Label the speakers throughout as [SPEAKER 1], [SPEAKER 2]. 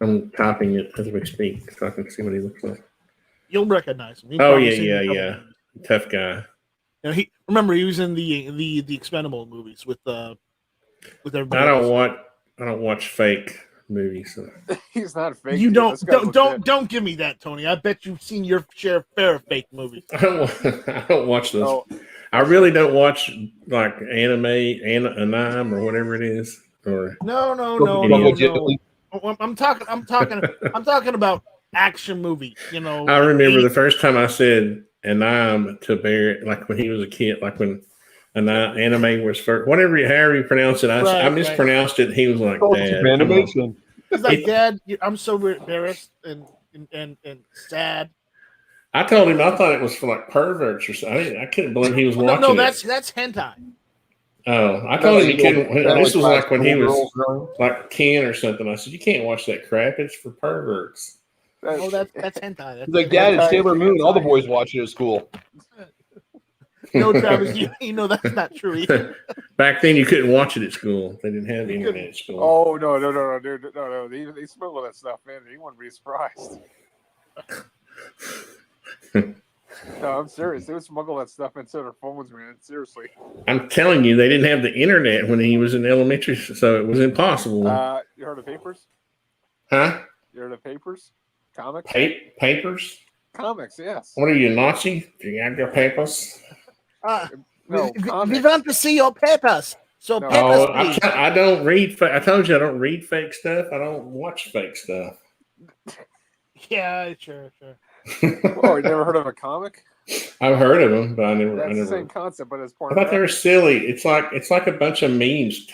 [SPEAKER 1] I'm typing it as we speak so I can see what he looks like.
[SPEAKER 2] You'll recognize him.
[SPEAKER 1] Oh yeah. Tough guy.
[SPEAKER 2] You know, he was in the Expendable movies with everybody.
[SPEAKER 1] I don't watch fake movies. So.
[SPEAKER 3] He's not fake.
[SPEAKER 2] You don't give me that, Tony. I bet you've seen your share of fake movies.
[SPEAKER 1] I don't watch those. Oh. I really don't watch like anime or whatever it is. Or
[SPEAKER 2] no. I'm talking about action movies. You know.
[SPEAKER 1] I remember the first time I said anime to Barrett, like when he was a kid, like when anime was first, however you pronounce it. I mispronounced it. He was like, "Dad,
[SPEAKER 2] animation." He's like, "Dad, I'm so embarrassed and sad."
[SPEAKER 1] I told him I thought it was for like perverts or something. I couldn't believe he was watching.
[SPEAKER 2] No, that's hentai.
[SPEAKER 1] Oh, I told him he couldn't. This was like when he was like 10 or something. I said, "You can't watch that crap. It's for perverts."
[SPEAKER 2] That's hentai.
[SPEAKER 4] He's like, "Dad, it's Sailor Moon. All the boys watch it at school."
[SPEAKER 2] No, Travis, you know that's not true either.
[SPEAKER 1] Back then, you couldn't watch it at school. They didn't have the internet at school.
[SPEAKER 3] Oh no, dude, no. They smuggle that stuff in. You wouldn't be surprised. No, I'm serious. They would smuggle that stuff into their phones, man. Seriously.
[SPEAKER 1] I'm telling you, they didn't have the internet when he was in elementary, so it was impossible.
[SPEAKER 3] You heard of Papers?
[SPEAKER 1] Huh?
[SPEAKER 3] You heard of Papers? Comics?
[SPEAKER 1] Papers?
[SPEAKER 3] Comics, yes.
[SPEAKER 1] What are you, Nazi? Do you have your papers?
[SPEAKER 3] No,
[SPEAKER 2] we want to see your papers. So papers,
[SPEAKER 1] I don't read. I told you I don't read fake stuff. I don't watch fake stuff.
[SPEAKER 2] Yeah, sure.
[SPEAKER 3] Oh, you never heard of a comic?
[SPEAKER 1] I've heard of them, but I never.
[SPEAKER 3] The same concept, but it's
[SPEAKER 1] I thought they were silly. It's like a bunch of memes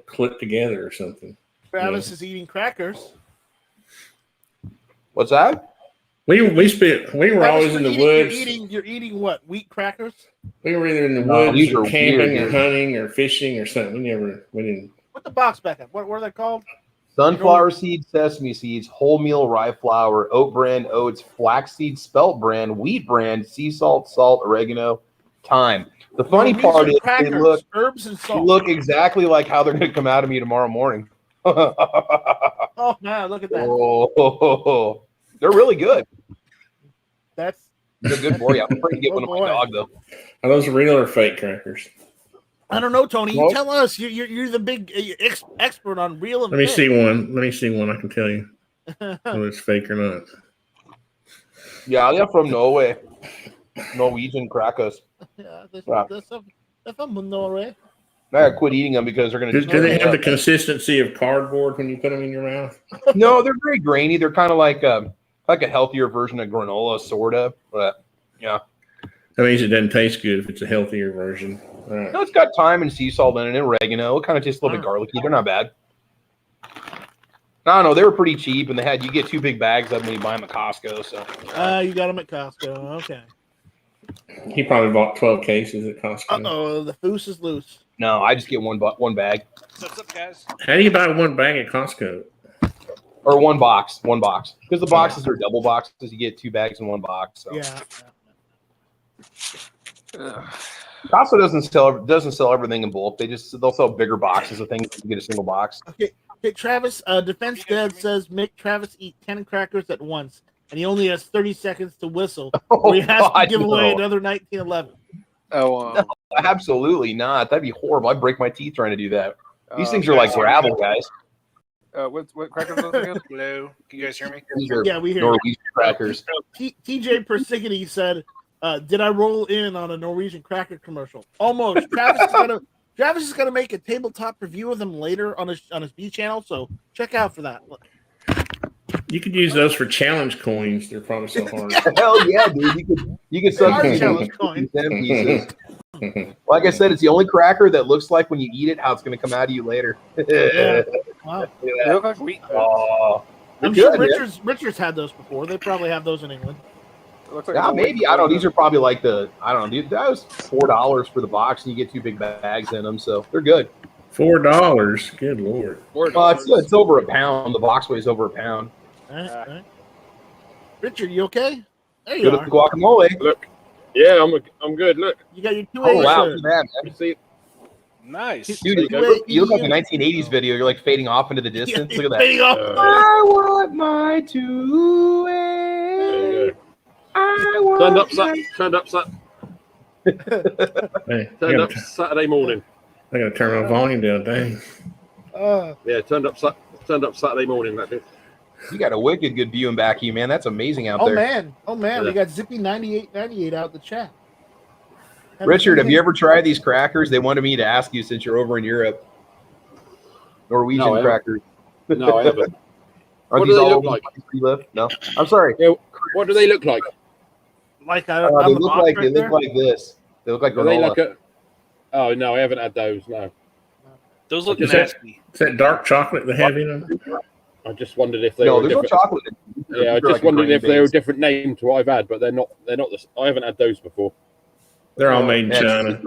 [SPEAKER 1] clipped together or something.
[SPEAKER 2] Travis is eating crackers.
[SPEAKER 4] What's that?
[SPEAKER 1] We were always in the woods.
[SPEAKER 2] You're eating what? Wheat crackers?
[SPEAKER 1] We were either in the woods or camping or hunting or fishing or something. We didn't.
[SPEAKER 2] Put the box back up. What are they called?
[SPEAKER 4] Sunflower seeds, sesame seeds, wholemeal rye flour, oat bran, oats, flaxseed, spelt bran, wheat bran, sea salt, oregano, thyme. The funny part is they look
[SPEAKER 2] herbs and salt.
[SPEAKER 4] Look exactly like how they're going to come out of me tomorrow morning.
[SPEAKER 2] Oh man, look at that!
[SPEAKER 4] Oh, they're really good.
[SPEAKER 2] They're
[SPEAKER 4] good for you. I'm afraid to get one of my dog though.
[SPEAKER 1] Are those real or fake crackers?
[SPEAKER 2] I don't know, Tony. You tell us. You're the big expert on real and
[SPEAKER 1] fake. Let me see one. I can tell you whether it's fake or not.
[SPEAKER 4] Yeah, they're from Norway. Norwegian crackers.
[SPEAKER 2] Yeah, they're from Norway.
[SPEAKER 4] I gotta quit eating them because they're gonna.
[SPEAKER 1] Do they have the consistency of cardboard when you put them in your mouth?
[SPEAKER 4] No, they're very grainy. They're kind of like a healthier version of granola, sorta. But yeah,
[SPEAKER 1] that means it doesn't taste good if it's a healthier version. Right.
[SPEAKER 4] No, it's got thyme and sea salt in it and oregano. It kind of tastes a little bit garlicky. They're not bad. No, they were pretty cheap, and you get 2 big bags of them when you buy them at Costco. So.
[SPEAKER 2] You got them at Costco. Okay.
[SPEAKER 1] He probably bought 12 cases at Costco.
[SPEAKER 2] Uh-oh, the foose is loose.
[SPEAKER 4] No, I just get one bag.
[SPEAKER 3] What's up, guys? How
[SPEAKER 1] do you buy one bag at Costco?
[SPEAKER 4] Or one box. Because the boxes are double boxes. You get 2 bags in one box. So.
[SPEAKER 2] Yeah.
[SPEAKER 4] Costco doesn't sell everything in bulk. They'll sell bigger boxes of things. You get a single box.
[SPEAKER 2] Okay, Travis. Defense Dad says make Travis eat 10 crackers at once, and he only has 30 seconds to whistle, or he has to give away another 1911.
[SPEAKER 3] Oh,
[SPEAKER 4] no, absolutely not. That'd be horrible. I'd break my teeth trying to do that. These things are like gravel, guys.
[SPEAKER 3] What crackers are those again? Hello, can you guys hear me?
[SPEAKER 2] Yeah, we hear
[SPEAKER 4] Norwegian crackers.
[SPEAKER 2] TJ Persiggity said, "Did I roll in on a Norwegian cracker commercial?" Almost. Travis is gonna make a tabletop review of them later on his B channel, so check out for that. Look.
[SPEAKER 1] You could use those for challenge coins. They're probably so hard.
[SPEAKER 4] Hell yeah, dude! You could suck
[SPEAKER 2] challenge coins.
[SPEAKER 4] Pieces. Like I said, it's the only cracker that looks like when you eat it how it's going to come out of you later.
[SPEAKER 2] Yeah. Wow.
[SPEAKER 3] They look like wheat.
[SPEAKER 2] I'm sure Richards had those before. They probably have those in England.
[SPEAKER 4] Yeah, maybe. I don't know. These are probably like that was $4 for the box, and you get 2 big bags in them, so they're good.
[SPEAKER 1] $4. Good Lord.
[SPEAKER 4] It's over a pound. The box weighs over a pound.
[SPEAKER 2] All right. Richard, you okay? There you are.
[SPEAKER 4] Guacamole.
[SPEAKER 5] Look. Yeah, I'm good. Look.
[SPEAKER 2] You got your 2
[SPEAKER 4] Oh, wow.
[SPEAKER 5] Let me see. Nice.
[SPEAKER 4] Dude, you look like a 1980s video. You're like fading off into the distance. Look at that.
[SPEAKER 2] Fading off.
[SPEAKER 4] I want my two-way. I want
[SPEAKER 6] Turned up Saturday morning.
[SPEAKER 1] I gotta turn my volume down. Dang.
[SPEAKER 6] Yeah, turned up Saturday morning. That is.
[SPEAKER 4] You got a wicked good view in back of you, man. That's amazing out there.
[SPEAKER 2] Oh man, we got Zippy9898 out in the chat.
[SPEAKER 4] Richard, have you ever tried these crackers? They wanted me to ask you since you're over in Europe. Norwegian crackers.
[SPEAKER 6] No, I haven't.
[SPEAKER 4] Are
[SPEAKER 6] What
[SPEAKER 4] these
[SPEAKER 6] do they
[SPEAKER 4] all
[SPEAKER 6] look like?
[SPEAKER 4] Live? No, I'm sorry.
[SPEAKER 6] Yeah, what do they look like?
[SPEAKER 2] Like
[SPEAKER 4] they look like this. They look like
[SPEAKER 6] Are they
[SPEAKER 4] granola.
[SPEAKER 6] like a? Oh no, I haven't had those. No,
[SPEAKER 5] Those look
[SPEAKER 1] Is
[SPEAKER 5] nasty.
[SPEAKER 1] Is that dark chocolate they have in them?
[SPEAKER 6] I just wondered if they
[SPEAKER 4] No,
[SPEAKER 6] were
[SPEAKER 4] there's no
[SPEAKER 6] different.
[SPEAKER 4] chocolate.
[SPEAKER 6] Yeah, I just wondered if they were a different name to what I've had, but they're not. They're not. I haven't had those before.
[SPEAKER 1] They're all made in China.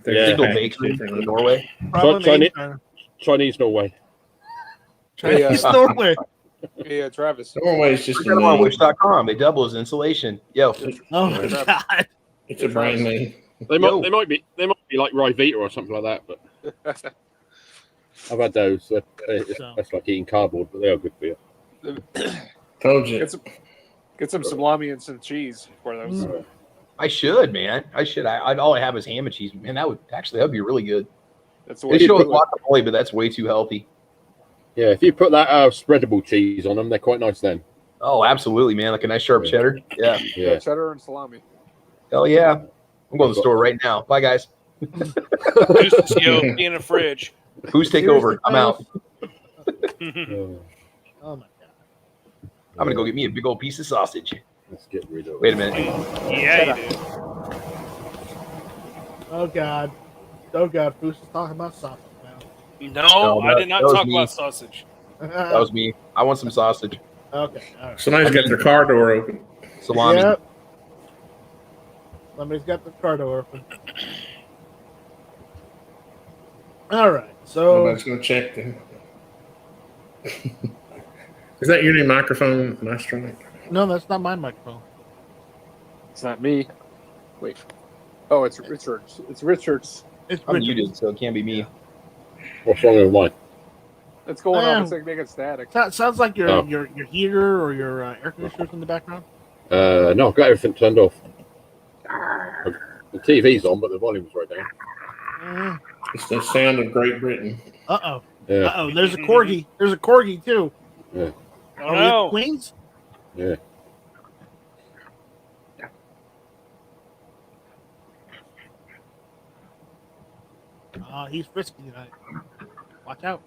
[SPEAKER 6] Yeah.
[SPEAKER 4] Single bakery in Norway.
[SPEAKER 6] Chinese Norway.
[SPEAKER 2] Chinese Norway.
[SPEAKER 3] Yeah, Travis.
[SPEAKER 1] Norway's just
[SPEAKER 4] Check them on Wish.com. They double as insulation. Yo.
[SPEAKER 2] Oh my god.
[SPEAKER 1] It's a brand name.
[SPEAKER 6] They might be like Ryvita or something like that, but I've had those. That's like eating cardboard, but they are good for you.
[SPEAKER 1] Told you.
[SPEAKER 3] Get some salami and some cheese for those.
[SPEAKER 4] I should, man. I should. All I have is ham and cheese. Man, that'd be really good.
[SPEAKER 3] That's the
[SPEAKER 4] They
[SPEAKER 3] way
[SPEAKER 4] show
[SPEAKER 3] to
[SPEAKER 4] it
[SPEAKER 3] do it.
[SPEAKER 4] guacamole, but that's way too healthy.
[SPEAKER 6] Yeah, if you put that spreadable cheese on them, they're quite nice then.
[SPEAKER 4] Oh, absolutely, man. Like a nice sharp cheddar. Yeah.
[SPEAKER 6] Yeah.
[SPEAKER 3] Cheddar and salami.
[SPEAKER 4] Hell yeah. I'm going to the store right now. Bye, guys.
[SPEAKER 5] Be in a fridge.
[SPEAKER 4] Who's take over? I'm out.
[SPEAKER 2] Oh my god.
[SPEAKER 4] I'm going to go get me a big old piece of sausage.
[SPEAKER 6] Let's get rid of it.
[SPEAKER 4] Wait a minute.
[SPEAKER 5] Yeah, you do.
[SPEAKER 2] Oh god. Foos is talking about sausage now.
[SPEAKER 5] No, I did not
[SPEAKER 4] that was
[SPEAKER 5] talk
[SPEAKER 4] me.
[SPEAKER 5] about sausage.
[SPEAKER 4] That was me. I want some sausage.
[SPEAKER 2] Okay. All right.
[SPEAKER 1] Somebody's got their car door open.
[SPEAKER 4] Salami.
[SPEAKER 2] Yep. Somebody's got the car door open. All right. So
[SPEAKER 1] Nobody's gonna check them. Is that your new microphone, Master?
[SPEAKER 2] no, that's not my microphone.
[SPEAKER 3] It's not me. Wait. Oh, it's Richard's. It's Richard's.
[SPEAKER 2] It's
[SPEAKER 4] I'm
[SPEAKER 2] Richard.
[SPEAKER 4] muted, so it can't be me.
[SPEAKER 6] What's wrong with mine?
[SPEAKER 3] It's going
[SPEAKER 2] Oh.
[SPEAKER 3] off. It's like making static.
[SPEAKER 2] Sounds like your
[SPEAKER 6] Oh.
[SPEAKER 2] your heater or your air conditioner's in the background.
[SPEAKER 6] No, I've got everything turned off. The TV's on, but the volume's right down.
[SPEAKER 1] It's the sound of Great Britain.
[SPEAKER 2] Uh-oh.
[SPEAKER 6] Yeah.
[SPEAKER 2] Uh-oh. There's a corgi. There's a corgi too.
[SPEAKER 6] Yeah.
[SPEAKER 5] Oh
[SPEAKER 2] Are we at
[SPEAKER 5] no.
[SPEAKER 2] Queens?
[SPEAKER 6] Yeah.
[SPEAKER 2] He's frisky tonight. Watch out.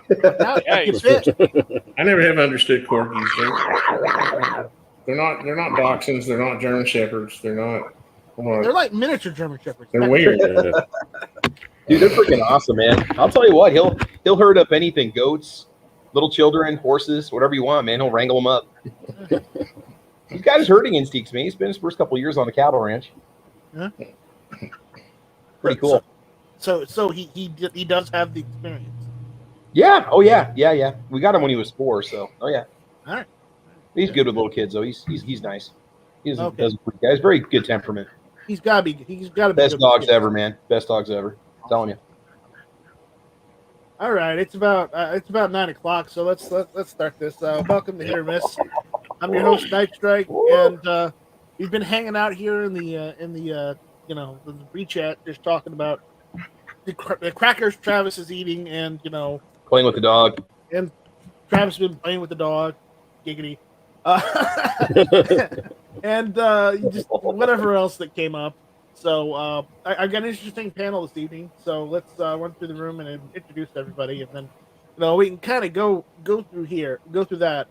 [SPEAKER 2] Watch out.
[SPEAKER 5] Hey.
[SPEAKER 2] Get bit.
[SPEAKER 1] I never have understood corgis. They're not dachshunds. They're not German shepherds. They're not.
[SPEAKER 2] They're like miniature German shepherds.
[SPEAKER 1] They're weird.
[SPEAKER 4] Dude, they're freaking awesome, man. I'll tell you what, he'll herd up anything. Goats, little children, horses, whatever you want, man. He'll wrangle them up. He's got his herding instincts, man. He spent his first couple of years on the cattle ranch.
[SPEAKER 2] Huh?
[SPEAKER 4] Pretty cool.
[SPEAKER 2] So he does have the experience.
[SPEAKER 4] Yeah. Oh yeah. Yeah. We got him when he was 4. So. Oh yeah.
[SPEAKER 2] All right.
[SPEAKER 4] He's good with little kids though. He's nice. He's
[SPEAKER 2] Okay.
[SPEAKER 4] He's very good temperament.
[SPEAKER 2] He's gotta be.
[SPEAKER 4] Best dogs ever, man. Best dogs ever. I'm telling you.
[SPEAKER 2] All right, it's about 9 o'clock, so let's start this. Welcome to Hit or Miss. I'm your host, Night Strike, and we've been hanging out here in the free chat, just talking about the crackers Travis is eating, and
[SPEAKER 4] Playing with the dog.
[SPEAKER 2] and Travis has been playing with the dog, giggity, and just whatever else that came up. So I got an interesting panel this evening. So let's run through the room and introduce everybody, and then we can kind of go through that.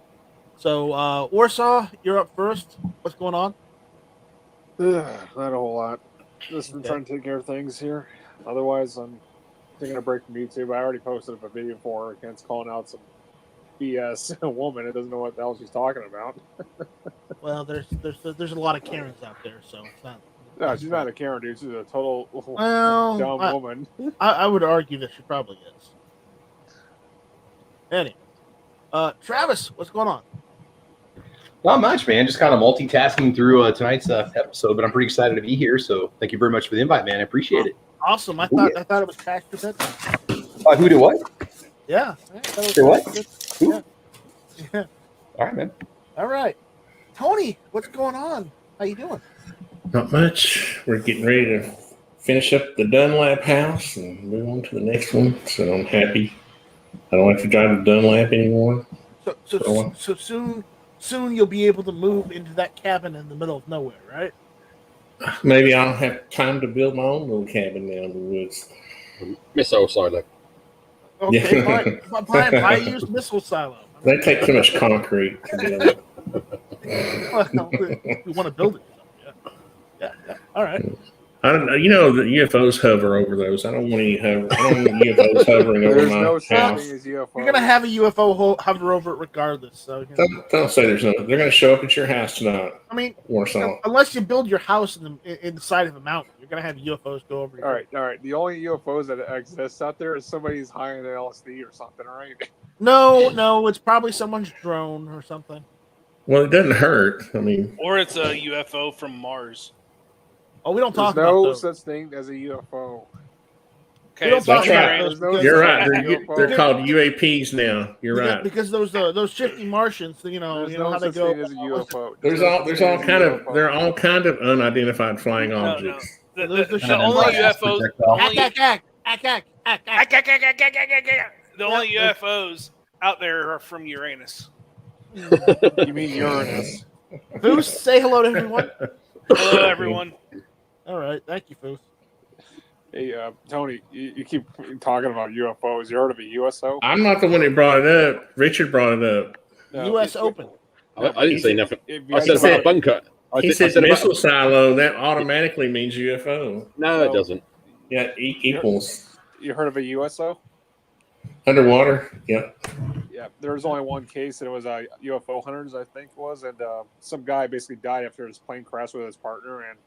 [SPEAKER 2] So Warsaw, you're up first. What's going on?
[SPEAKER 3] Not a whole lot. Just been trying to take care of things here. Otherwise, I'm taking a break from YouTube. I already posted up a video for her against calling out some BS woman. It doesn't know what the hell she's talking about.
[SPEAKER 2] Well, there's a lot of Karens out there, so it's not.
[SPEAKER 3] No, she's not a Karen, dude. She's a total
[SPEAKER 2] Well,
[SPEAKER 3] dumb woman.
[SPEAKER 2] I would argue that she probably is. Anyway, Travis, what's going on?
[SPEAKER 4] Not much, man. Just kind of multitasking through tonight's episode, but I'm pretty excited to be here. So thank you very much for the invite, man. I appreciate it.
[SPEAKER 2] Awesome. I thought it was past your bedtime.
[SPEAKER 4] Who did what?
[SPEAKER 2] Yeah.
[SPEAKER 4] Say what? Who?
[SPEAKER 2] Yeah.
[SPEAKER 4] All right, man.
[SPEAKER 2] All right. Tony, what's going on? How you doing?
[SPEAKER 1] Not much. We're getting ready to finish up the Dunlap house and move on to the next one. So I'm happy. I don't have to drive the Dunlap anymore.
[SPEAKER 2] So soon you'll be able to move into that cabin in the middle of nowhere, right?
[SPEAKER 1] Maybe I'll have time to build my own little cabin down in the woods.
[SPEAKER 6] Missile silo.
[SPEAKER 2] Okay,
[SPEAKER 1] Yeah.
[SPEAKER 2] why use missile silo?
[SPEAKER 1] They take too much concrete to build it.
[SPEAKER 2] We want to build it. Yeah. All right.
[SPEAKER 1] I don't know. You know the UFOs hover over those. I don't want any hover. I don't want UFOs hovering over
[SPEAKER 3] There's
[SPEAKER 1] my
[SPEAKER 3] no such
[SPEAKER 1] house.
[SPEAKER 3] thing as UFO.
[SPEAKER 2] You're gonna have a UFO hover over it regardless. So
[SPEAKER 1] Don't say there's no. They're going to show up at your house tonight.
[SPEAKER 2] I mean,
[SPEAKER 1] Warsaw.
[SPEAKER 2] unless you build your house in the side of a mountain, you're gonna have UFOs go over.
[SPEAKER 3] All right. The only UFOs that exist out there is somebody's high on LSD or something, all right?
[SPEAKER 2] No, it's probably someone's drone or something.
[SPEAKER 1] Well, it doesn't hurt. I mean,
[SPEAKER 5] Or it's a UFO from Mars.
[SPEAKER 2] Oh, we don't
[SPEAKER 3] There's
[SPEAKER 2] talk about
[SPEAKER 3] no
[SPEAKER 2] those.
[SPEAKER 3] such thing as a UFO.
[SPEAKER 5] Okay,
[SPEAKER 2] don't
[SPEAKER 5] so
[SPEAKER 2] talk
[SPEAKER 1] that's
[SPEAKER 2] about
[SPEAKER 1] right.
[SPEAKER 2] those.
[SPEAKER 3] There's no
[SPEAKER 1] You're
[SPEAKER 3] such
[SPEAKER 1] right.
[SPEAKER 3] thing as a UFO.
[SPEAKER 1] They're called UAPs now. You're right.
[SPEAKER 2] Because those shifty Martians, you know
[SPEAKER 3] There's no
[SPEAKER 2] how they
[SPEAKER 3] such
[SPEAKER 2] go.
[SPEAKER 3] thing as a UFO.
[SPEAKER 1] There's all kind of unidentified flying
[SPEAKER 5] No.
[SPEAKER 1] objects.
[SPEAKER 5] The
[SPEAKER 2] The
[SPEAKER 5] only
[SPEAKER 4] Gas
[SPEAKER 5] UFOs.
[SPEAKER 4] projectile.
[SPEAKER 5] The only UFOs out there are from Uranus.
[SPEAKER 3] You mean Uranus?
[SPEAKER 2] Foos, say hello to everyone.
[SPEAKER 5] Hello, everyone.
[SPEAKER 2] All right, thank you, Foos.
[SPEAKER 3] Hey, Tony, you keep talking about UFOs. You heard of a USO?
[SPEAKER 1] I'm not the one that brought it up. Richard brought it up.
[SPEAKER 3] No,
[SPEAKER 2] U.S. Open.
[SPEAKER 6] I didn't say nothing.
[SPEAKER 3] If you
[SPEAKER 6] I
[SPEAKER 3] guys
[SPEAKER 6] said
[SPEAKER 3] know
[SPEAKER 6] about a bunker.
[SPEAKER 1] He said missile silo. That automatically means UFO.
[SPEAKER 6] No, it doesn't.
[SPEAKER 1] Yeah, equals
[SPEAKER 3] you heard of a USO?
[SPEAKER 1] underwater. Yeah.
[SPEAKER 3] Yeah, there was only one case, and it was UFO hunters, I think it was, and some guy basically died after his plane crashed with his partner. And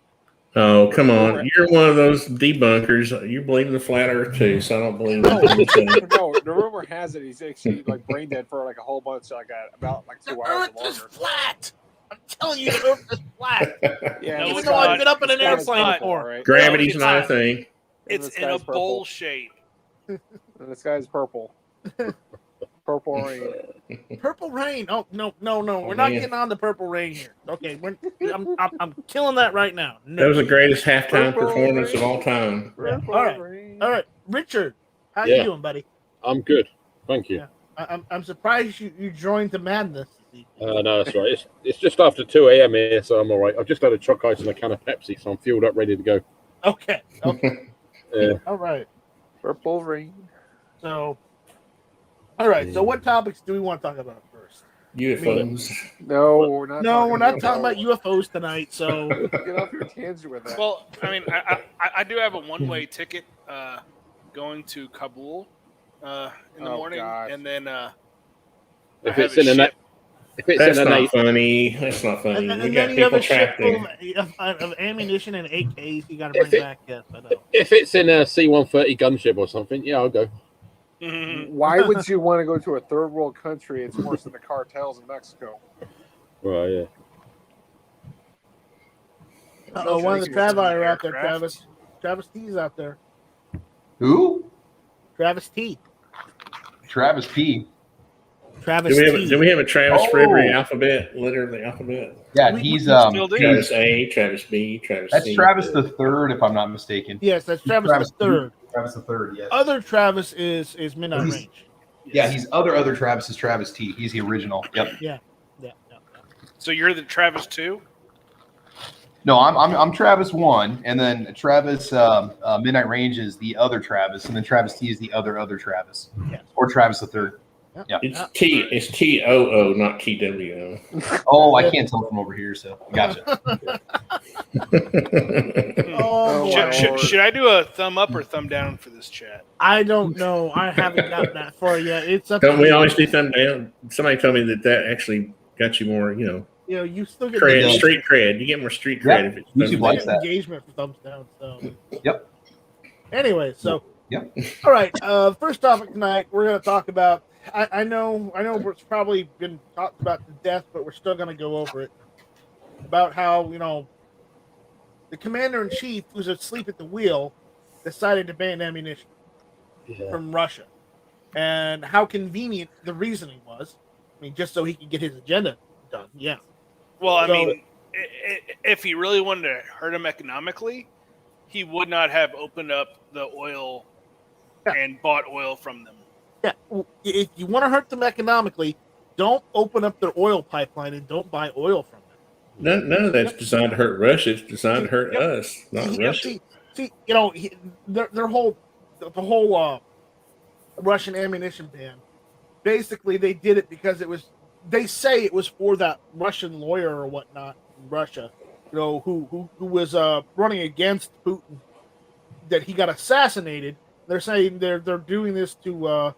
[SPEAKER 1] Oh, come on. You're one of those debunkers. You believe in the flat earth too, so I don't believe in anything.
[SPEAKER 3] no, the rumor has it he's actually like brain dead for like a whole bunch, about 2 hours
[SPEAKER 2] Earth is
[SPEAKER 3] longer.
[SPEAKER 2] flat. I'm telling you, the Earth is flat.
[SPEAKER 3] Yeah,
[SPEAKER 5] No,
[SPEAKER 2] Even
[SPEAKER 5] it's
[SPEAKER 2] though I've
[SPEAKER 5] not.
[SPEAKER 2] been up in an
[SPEAKER 3] This guy's
[SPEAKER 2] airplane
[SPEAKER 3] purple,
[SPEAKER 2] before.
[SPEAKER 3] right?
[SPEAKER 1] Gravity's
[SPEAKER 5] it's
[SPEAKER 1] not a
[SPEAKER 5] not.
[SPEAKER 1] thing.
[SPEAKER 5] It's
[SPEAKER 3] this
[SPEAKER 5] in a
[SPEAKER 3] guy's purple.
[SPEAKER 5] bowl shape.
[SPEAKER 3] And this guy's purple. Purple rain.
[SPEAKER 2] Purple rain. Oh no. We're not
[SPEAKER 1] man.
[SPEAKER 2] getting on the purple rain here. Okay, I'm killing that right now.
[SPEAKER 1] That
[SPEAKER 2] No.
[SPEAKER 1] was the greatest halftime
[SPEAKER 3] Purple
[SPEAKER 1] performance
[SPEAKER 3] rain.
[SPEAKER 1] of all time.
[SPEAKER 3] Purple
[SPEAKER 2] All right.
[SPEAKER 3] rain.
[SPEAKER 2] All right, Richard, how
[SPEAKER 6] Yeah.
[SPEAKER 2] you doing, buddy?
[SPEAKER 6] I'm good. Thank you.
[SPEAKER 2] Yeah. I'm surprised you joined the madness.
[SPEAKER 6] No, that's right. It's just after 2 a.m. here, so I'm all right. I've just had a choc ice and a can of Pepsi, so I'm fueled up, ready to go.
[SPEAKER 2] Okay.
[SPEAKER 6] Yeah.
[SPEAKER 2] All right.
[SPEAKER 3] Purple rain.
[SPEAKER 2] So, all right. So, what topics do we want to talk about first?
[SPEAKER 1] UFOs.
[SPEAKER 3] No, we're not.
[SPEAKER 2] No, we're not talking about UFOs tonight. So,
[SPEAKER 3] Get off your tangent with that.
[SPEAKER 5] Well, I mean, I do have a one-way ticket going to Kabul in the morning,
[SPEAKER 3] God.
[SPEAKER 5] and then
[SPEAKER 6] If
[SPEAKER 5] I
[SPEAKER 6] it's
[SPEAKER 5] have
[SPEAKER 6] in
[SPEAKER 5] a
[SPEAKER 6] a
[SPEAKER 5] ship.
[SPEAKER 1] That's not funny. That's not funny.
[SPEAKER 2] and
[SPEAKER 1] We
[SPEAKER 2] then
[SPEAKER 1] got
[SPEAKER 2] you have
[SPEAKER 1] people
[SPEAKER 2] a ship
[SPEAKER 1] trapped there.
[SPEAKER 2] full of ammunition and AKs. You got to bring back. Yes, I know.
[SPEAKER 6] If it's in a C-130 gunship or something, yeah, I'll go.
[SPEAKER 3] Why would you want to go to a third world country? It's worse than the cartels in Mexico.
[SPEAKER 6] Right, yeah.
[SPEAKER 2] Oh, one of the Travi are out there.
[SPEAKER 3] Aircraft.
[SPEAKER 2] Travis T's out there.
[SPEAKER 4] Who?
[SPEAKER 2] Travis T.
[SPEAKER 4] Travis P.
[SPEAKER 2] Travis T.
[SPEAKER 1] Do we have a Travis for every
[SPEAKER 4] Oh.
[SPEAKER 1] alphabet, letter of the alphabet?
[SPEAKER 4] Yeah,
[SPEAKER 2] We
[SPEAKER 4] he's
[SPEAKER 5] still do.
[SPEAKER 1] Travis A, Travis B, Travis
[SPEAKER 4] that's
[SPEAKER 1] C.
[SPEAKER 4] Travis the third, if I'm not mistaken.
[SPEAKER 2] Yes, that's Travis,
[SPEAKER 4] Travis
[SPEAKER 2] the third.
[SPEAKER 4] Travis the third, yes.
[SPEAKER 2] Other Travis is Midnight
[SPEAKER 4] He's-
[SPEAKER 2] Range.
[SPEAKER 4] Yeah, he's other Travis is Travis T. He's the original. Yep.
[SPEAKER 2] Yeah.
[SPEAKER 5] So you're the Travis 2?
[SPEAKER 4] No, I'm Travis 1, and then Travis Midnight Range is the other Travis, and then Travis T is the other Travis.
[SPEAKER 2] Yes.
[SPEAKER 4] Or Travis the third. Yeah.
[SPEAKER 1] It's TOO, not TWO.
[SPEAKER 4] Oh, I can't tell from over here, so gotcha.
[SPEAKER 2] Oh,
[SPEAKER 3] my Lord.
[SPEAKER 5] Should I do a thumb up or thumb down for this chat?
[SPEAKER 2] I don't know. I haven't gotten that far yet. It's up
[SPEAKER 1] Don't
[SPEAKER 2] to
[SPEAKER 1] we
[SPEAKER 2] you.
[SPEAKER 1] always do thumb down? Somebody told me that actually got you more,
[SPEAKER 2] You know, you still get
[SPEAKER 1] cred,
[SPEAKER 2] the
[SPEAKER 1] street cred. You get more street
[SPEAKER 4] Yeah.
[SPEAKER 1] cred if it's
[SPEAKER 4] YouTube
[SPEAKER 1] thumbs
[SPEAKER 4] likes
[SPEAKER 1] down.
[SPEAKER 4] that.
[SPEAKER 2] engagement for thumbs down. So
[SPEAKER 4] Yep.
[SPEAKER 2] anyway, so
[SPEAKER 4] Yep.
[SPEAKER 2] all right. First topic tonight, we're going to talk about. I know it's probably been talked about to death, but we're still going to go over it. About how the commander in chief, who's asleep at the wheel, decided to ban ammunition from Russia, and how convenient the reasoning was. I mean, just so he could get his agenda done. Yeah.
[SPEAKER 5] Well, I mean, if he really wanted to hurt him economically, he would not have opened up the oil and bought oil from them.
[SPEAKER 2] Yeah. If you want to hurt them economically, don't open up their oil pipeline and don't buy oil from them.
[SPEAKER 1] None of that's designed to hurt Russia. It's designed to hurt us, not Russia.
[SPEAKER 2] See, the whole Russian ammunition ban. Basically, they did it because it was. They say it was for that Russian lawyer or whatnot in Russia, who was running against Putin, that he got assassinated. They're saying they're doing this to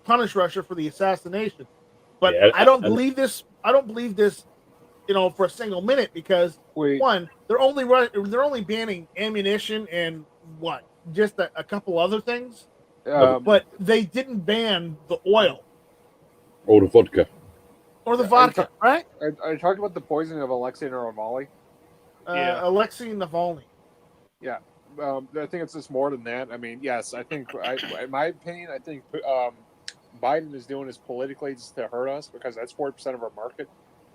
[SPEAKER 2] punish Russia for the assassination. But I don't believe this. I don't believe this, for a single minute, because one, they're only banning ammunition and just a couple other things. But they didn't ban the oil
[SPEAKER 6] or the vodka.
[SPEAKER 2] Right?
[SPEAKER 3] I talked about the poisoning of Alexei Navalny.
[SPEAKER 2] Alexei Navalny.
[SPEAKER 3] Yeah. I think it's just more than that. I mean, yes, I think, in my opinion, I think Biden is doing this politically just to hurt us, because that's 40% of our market.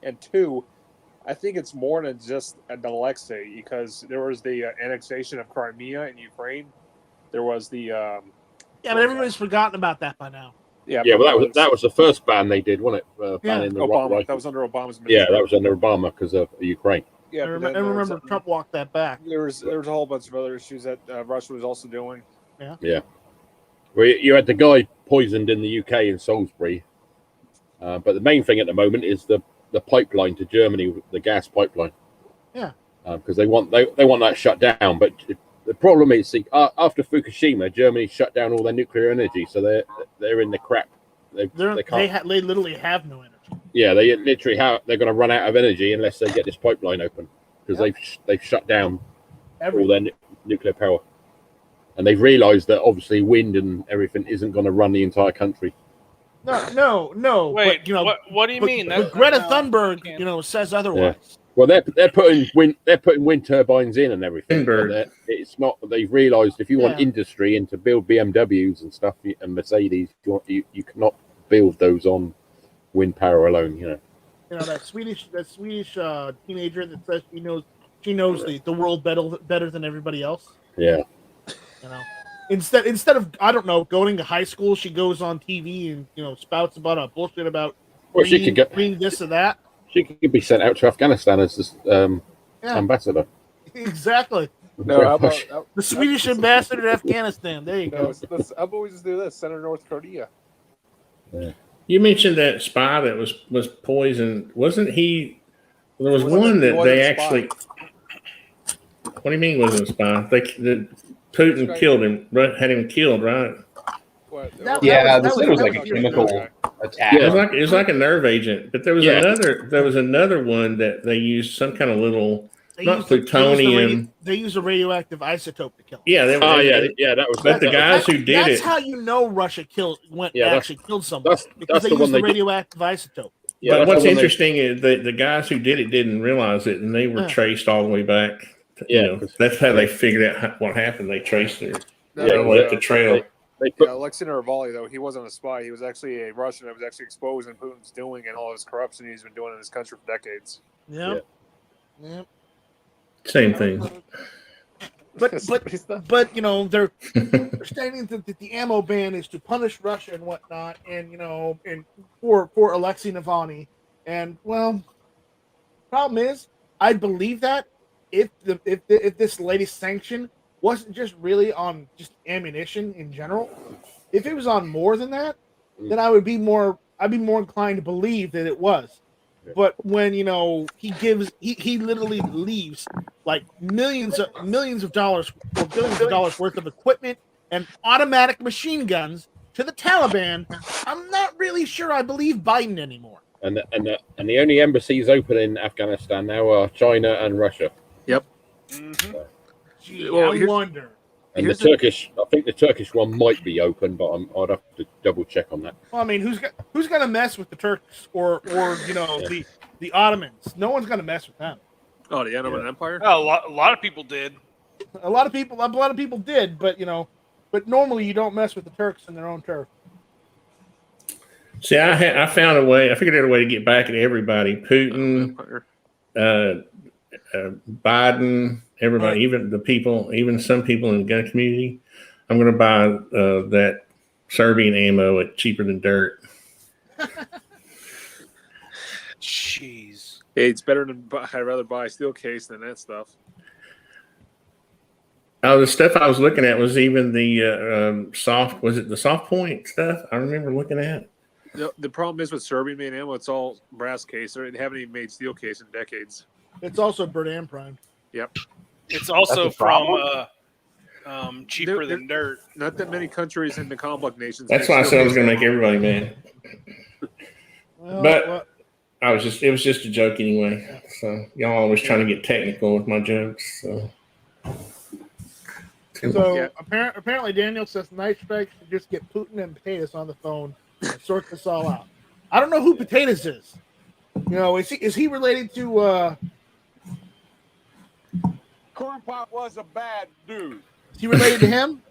[SPEAKER 3] And two, I think it's more than just Alexei, because there was the annexation of Crimea in Ukraine. There was the...
[SPEAKER 2] but everybody's forgotten about that by now.
[SPEAKER 6] But that was the first ban they did, wasn't it? Banning the
[SPEAKER 3] Obama. That was under Obama's administration.
[SPEAKER 6] Yeah, that was under Obama because of Ukraine.
[SPEAKER 3] Yeah,
[SPEAKER 2] I remember Trump walked that back.
[SPEAKER 3] There was a whole bunch of other issues that Russia was also doing.
[SPEAKER 6] Yeah. Well, you had the guy poisoned in the UK in Salisbury, but the main thing at the moment is the pipeline to Germany, the gas pipeline.
[SPEAKER 2] Yeah.
[SPEAKER 6] Because they want that shut down, but the problem is, after Fukushima, Germany shut down all their nuclear energy, so they're in the crap. They
[SPEAKER 2] literally have no energy.
[SPEAKER 6] Yeah, they literally they're going to run out of energy unless they get this pipeline open, because they've shut down all their nuclear power, and they've realised that obviously wind and everything isn't going to run the entire country.
[SPEAKER 2] No.
[SPEAKER 5] Wait,
[SPEAKER 2] but,
[SPEAKER 5] what do you mean?
[SPEAKER 2] But Greta Thunberg, says otherwise.
[SPEAKER 6] Yeah. Well, they're putting wind turbines in and everything. It's not. They've realised if you want industry and to build BMWs and stuff and Mercedes, you cannot build those on wind power alone.
[SPEAKER 2] That Swedish teenager that says she knows the world better than everybody else.
[SPEAKER 6] Yeah.
[SPEAKER 2] Instead of, I don't know, going to high school, she goes on TV and spouts about a bullshit about green this or that.
[SPEAKER 6] She could be sent out to Afghanistan as this ambassador.
[SPEAKER 2] Exactly.
[SPEAKER 3] No,
[SPEAKER 2] the Swedish ambassador to Afghanistan. There you go.
[SPEAKER 3] How about we just do this? Send her to North Korea.
[SPEAKER 1] Yeah. You mentioned that spy that was poisoned. Wasn't he? There was one that they actually. What do you mean wasn't a spy? Putin killed him. Had him killed, right?
[SPEAKER 4] They said it was like a chemical attack.
[SPEAKER 1] Yeah, it was like a nerve agent. But there was another one that they used some kind of little plutonium.
[SPEAKER 2] They used a radioactive isotope to kill him.
[SPEAKER 1] Yeah, that was. But the guys who did it.
[SPEAKER 2] That's how you know Russia killed someone, because they used the radioactive isotope.
[SPEAKER 1] Yeah, but what's interesting is the guys who did it didn't realize it, and they were traced all the way back. That's how they figured out what happened. They traced it. The trail.
[SPEAKER 3] Alexei Navalny, though, he wasn't a spy. He was actually a Russian that was actually exposing Putin's doing and all his corruption he's been doing in this country for decades.
[SPEAKER 2] Yeah.
[SPEAKER 1] Same thing.
[SPEAKER 2] But they're stating that the ammo ban is to punish Russia and whatnot, and and for Alexei Navalny. And problem is, I believe that if this latest sanction wasn't just really on just ammunition in general, if it was on more than that, then I'd be more inclined to believe that it was. But when he literally leaves like millions of dollars or billions of dollars worth of equipment and automatic machine guns to the Taliban, I'm not really sure I believe Biden anymore.
[SPEAKER 6] And the only embassies open in Afghanistan now are China and Russia.
[SPEAKER 3] Yep.
[SPEAKER 2] Mm-hmm. I wonder.
[SPEAKER 6] And I think the Turkish one might be open, but I'd have to double check on that.
[SPEAKER 2] Well, I mean, who's going to mess with the Turks or the Ottomans? No one's going to mess with them.
[SPEAKER 3] Oh, the Ottoman Empire?
[SPEAKER 5] Oh, a lot of people did.
[SPEAKER 2] A lot of people did, but but normally you don't mess with the Turks in their own turf.
[SPEAKER 1] See, I found a way. I figured out a way to get back at everybody. Putin, Biden, everybody, even the people, even some people in the gun community. I'm going to buy that Serbian ammo at cheaper than dirt.
[SPEAKER 5] Jeez.
[SPEAKER 3] Hey, it's better than I'd rather buy a steel case than that stuff.
[SPEAKER 1] Oh, the stuff I was looking at was even the soft. Was it the soft point stuff? I remember looking at.
[SPEAKER 3] The problem is with Serbian made ammo, it's all brass case. They haven't even made steel case in decades.
[SPEAKER 2] It's also Bert Prime.
[SPEAKER 3] Yep.
[SPEAKER 5] It's also from cheaper than dirt.
[SPEAKER 3] Not that many countries in the conflict nations.
[SPEAKER 1] That's why I said I was going to make everybody mad.
[SPEAKER 2] Well,
[SPEAKER 1] But it was just a joke anyway. So y'all always trying to get technical with my jokes.
[SPEAKER 2] So apparently Daniel says Night Strike should just get Putin and Potatoes on the phone and sort this all out. I don't know who Potatoes is. Is he related to
[SPEAKER 7] Corn Pop was a bad dude.
[SPEAKER 2] Is he related to him?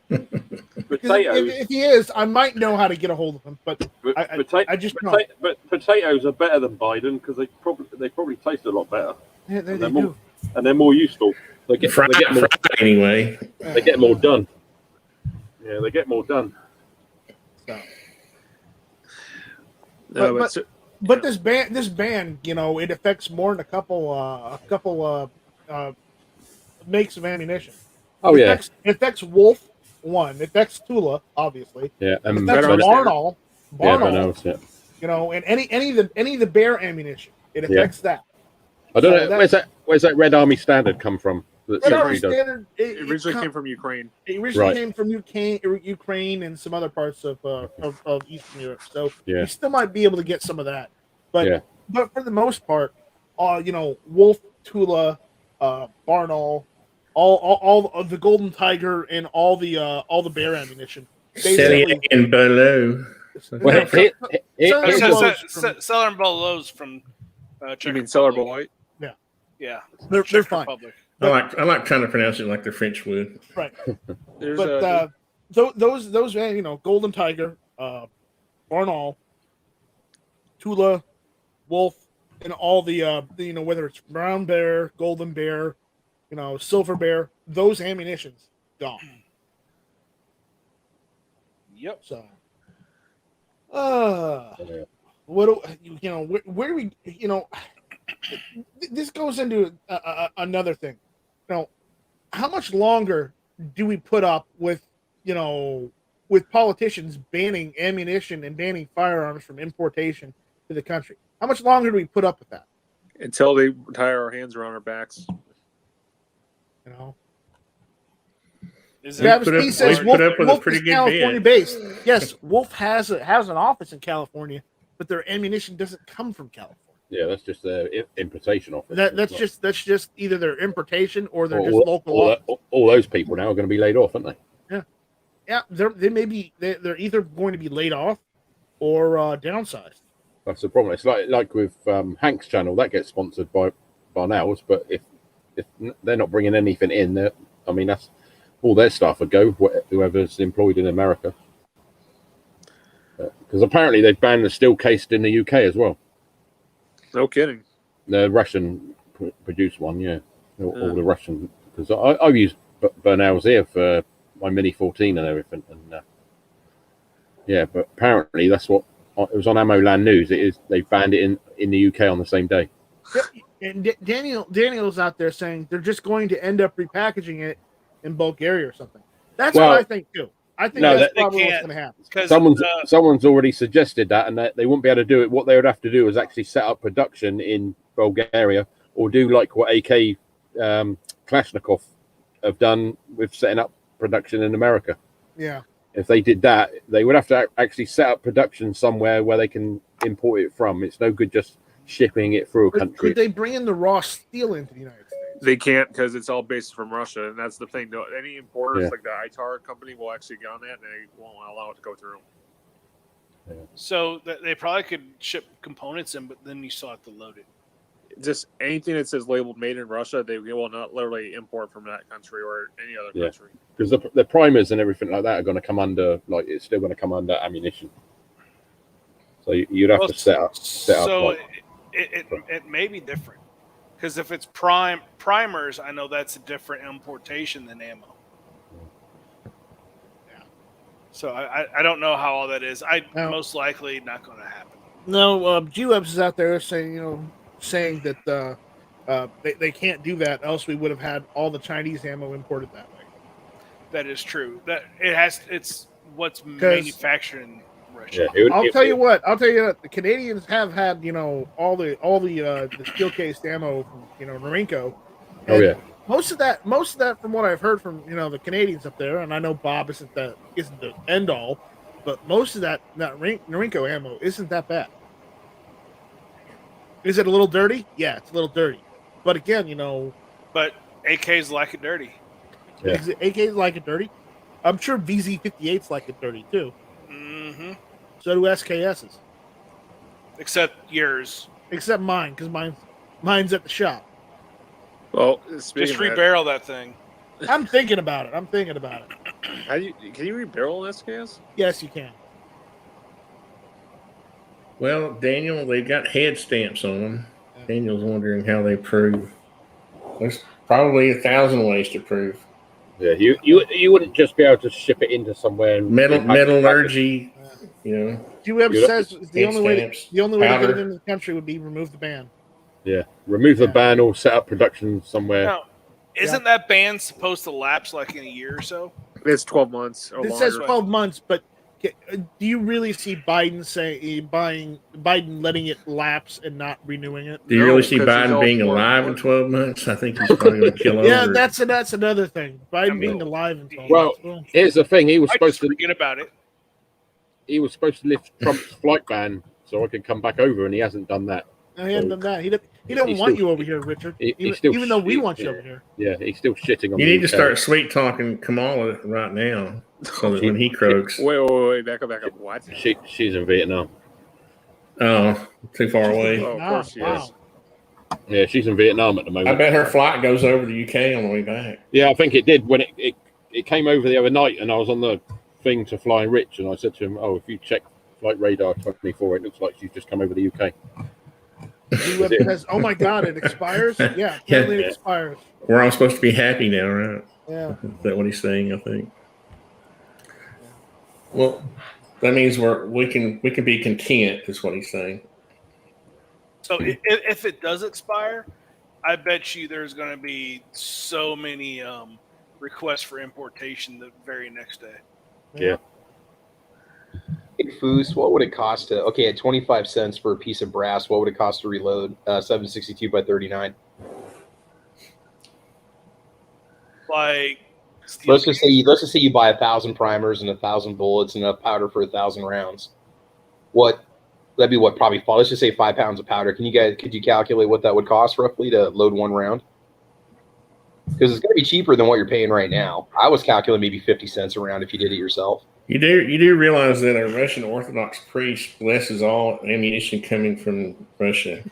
[SPEAKER 6] Potatoes.
[SPEAKER 2] If he is, I might know how to get a hold of him, but I just don't.
[SPEAKER 6] But potatoes are better than Biden because they probably taste a lot better.
[SPEAKER 2] Yeah, they do.
[SPEAKER 6] And they're more useful. They get more
[SPEAKER 1] anyway.
[SPEAKER 6] They get more done. Yeah, they get more done.
[SPEAKER 2] So. But this ban, it affects more than a couple makes of ammunition. It affects Wolf, one. It affects Tula, obviously.
[SPEAKER 6] Yeah,
[SPEAKER 2] and it affects Barnall.
[SPEAKER 6] Yeah,
[SPEAKER 2] and any of the bear ammunition. It affects that.
[SPEAKER 6] I don't know. Where's that Red Army standard come from?
[SPEAKER 2] Red Army standard.
[SPEAKER 3] It originally came from Ukraine.
[SPEAKER 2] It originally came from Ukraine and some other parts of Eastern Europe. So you still might be able to get some of that. But for the most part, Wolf, Tula, Barnall, all of the Golden Tiger and all the bear ammunition.
[SPEAKER 1] Celia and below.
[SPEAKER 5] Southern Belows from
[SPEAKER 3] you mean Cellar Boy?
[SPEAKER 5] Yeah,
[SPEAKER 2] they're fine.
[SPEAKER 1] I like trying to pronounce it like the French would.
[SPEAKER 2] Right. But those Golden Tiger, Barnall, Tula, Wolf, and all the whether it's Brown Bear, Golden Bear, Silver Bear, those ammunitions gone.
[SPEAKER 5] Yep.
[SPEAKER 2] So, where do we, this goes into another thing. How much longer do we put up with politicians banning ammunition and banning firearms from importation to the country? How much longer do we put up with that?
[SPEAKER 3] Until they tie our hands around our backs.
[SPEAKER 2] Travis P says Wolf is California based. Yes, Wolf has an office in California, but their ammunition doesn't come from California.
[SPEAKER 6] Yeah, that's just their importation office.
[SPEAKER 2] That's just either their importation or they're just local.
[SPEAKER 6] All those people now are going to be laid off, aren't they?
[SPEAKER 2] Yeah. They're either going to be laid off or downsized.
[SPEAKER 6] That's the problem. It's like with Hank's channel that gets sponsored by Barnell's, but if they're not bringing anything in, that's all their staff would go. Whoever's employed in America, because apparently they've banned the steel cased in the UK as well.
[SPEAKER 3] No kidding.
[SPEAKER 6] The Russian produced one, all the Russian. Because I've used Burnell's here for my Mini 14 and everything, and but apparently that's what it was on Ammo Land News. It is they banned it in the UK on the same day.
[SPEAKER 2] And Daniel's out there saying they're just going to end up repackaging it in Bulgaria or something. That's what I think too. I think that's probably what's going to happen.
[SPEAKER 6] Someone's already suggested that, and that they wouldn't be able to do it. What they would have to do is actually set up production in Bulgaria, or do like what AK Kalashnikov have done with setting up production in America.
[SPEAKER 2] Yeah.
[SPEAKER 6] If they did that, they would have to actually set up production somewhere where they can import it from. It's no good just shipping it through a country.
[SPEAKER 2] Could they bring in the raw steel into the United States?
[SPEAKER 3] They can't, because it's all based from Russia, and that's the thing. Any importers like the ITAR company will actually get on that, and they won't allow it to go through.
[SPEAKER 5] So they probably could ship components in, but then you still have to load it.
[SPEAKER 3] just anything that says labeled made in Russia, they will not literally import from that country or any other country.
[SPEAKER 6] Because the primers and everything like that are going to come under, like, it's still going to come under ammunition. So you'd have to set up.
[SPEAKER 5] So it may be different. Because if it's primers, I know that's a different importation than ammo. Yeah. So I don't know how all that is. Most likely not going to happen.
[SPEAKER 2] No, G-Webs is out there saying that they can't do that, else we would have had all the Chinese ammo imported that way.
[SPEAKER 5] That is true. That it's what's manufactured in Russia.
[SPEAKER 6] Yeah,
[SPEAKER 2] I'll tell you what, the Canadians have had all the steel cased ammo from Norinco.
[SPEAKER 6] Oh yeah.
[SPEAKER 2] Most of that, from what I've heard from the Canadians up there, and I know Bob isn't the end all, but most of that Norinco ammo isn't that bad. Is it a little dirty? Yeah, it's a little dirty. But again,
[SPEAKER 5] But AKs like it dirty.
[SPEAKER 6] Yeah.
[SPEAKER 2] AKs like it dirty. I'm sure VZ58s like it dirty too.
[SPEAKER 5] Mm-hmm.
[SPEAKER 2] So do SKSs.
[SPEAKER 5] Except yours.
[SPEAKER 2] Except mine, because mine's at the shop.
[SPEAKER 3] Well,
[SPEAKER 5] just rebarrel that thing.
[SPEAKER 2] I'm thinking about it.
[SPEAKER 3] Can you rebarrel an SKS?
[SPEAKER 2] Yes, you can.
[SPEAKER 1] Well, Daniel, they've got head stamps on them. Daniel's wondering how they prove. There's probably 1,000 ways to prove.
[SPEAKER 6] Yeah, you wouldn't just be able to ship it into somewhere. And
[SPEAKER 1] metallurgy,
[SPEAKER 2] G-Web says the only way to get it into the country would be remove the ban.
[SPEAKER 6] Yeah, remove the ban or set up production somewhere.
[SPEAKER 5] Now, isn't that ban supposed to lapse like in a year or so?
[SPEAKER 3] It's 12 months.
[SPEAKER 2] It says 12 months, but do you really see Biden letting it lapse and not renewing it?
[SPEAKER 1] Do you really see Biden being alive in 12 months? I think he's probably going to kill over.
[SPEAKER 2] Yeah, that's another thing. Biden being alive in 12 months.
[SPEAKER 6] Well, here's the thing. He was supposed to
[SPEAKER 5] forget about it.
[SPEAKER 6] He was supposed to lift Trump's flight ban so I could come back over, and he hasn't done that.
[SPEAKER 2] No, he hasn't done that. He don't want you over here, Richard. Even though we want you over here.
[SPEAKER 6] Yeah, he's still shitting on.
[SPEAKER 1] You need to start sweet talking Kamala right now, so that when he croaks.
[SPEAKER 3] Wait, back up. What?
[SPEAKER 6] She's in Vietnam.
[SPEAKER 1] Oh, too far away.
[SPEAKER 3] Oh, of course she is.
[SPEAKER 6] Yeah, she's in Vietnam at the moment.
[SPEAKER 1] I bet her flight goes over the UK on the way back.
[SPEAKER 6] Yeah, I think it did when it came over the other night, and I was on the thing to Flying Rich, and I said to him, "Oh, if you check Flight Radar 24, it looks like she's just come over the UK."
[SPEAKER 2] Says, "Oh my God, it expires." Yeah, it expires.
[SPEAKER 1] We're all supposed to be happy now, right?
[SPEAKER 2] Yeah.
[SPEAKER 1] Is that what he's saying? I think. Well, that means we can be content. Is what he's saying.
[SPEAKER 5] So if it does expire, I bet you there's going to be so many requests for importation the very next day.
[SPEAKER 6] Yeah.
[SPEAKER 4] Hey, Foos, what would it cost to? Okay, at 25 cents for a piece of brass, what would it cost to reload 7.62 by 39?
[SPEAKER 5] Like,
[SPEAKER 4] let's just say you buy 1,000 primers and 1,000 bullets and enough powder for 1,000 rounds. That'd be probably. Let's just say 5 pounds of powder. Could you calculate what that would cost roughly to load one round? Because it's going to be cheaper than what you're paying right now. I was calculating maybe 50 cents a round if you did it yourself.
[SPEAKER 1] You do realize that a Russian Orthodox priest blesses all ammunition coming from Russia.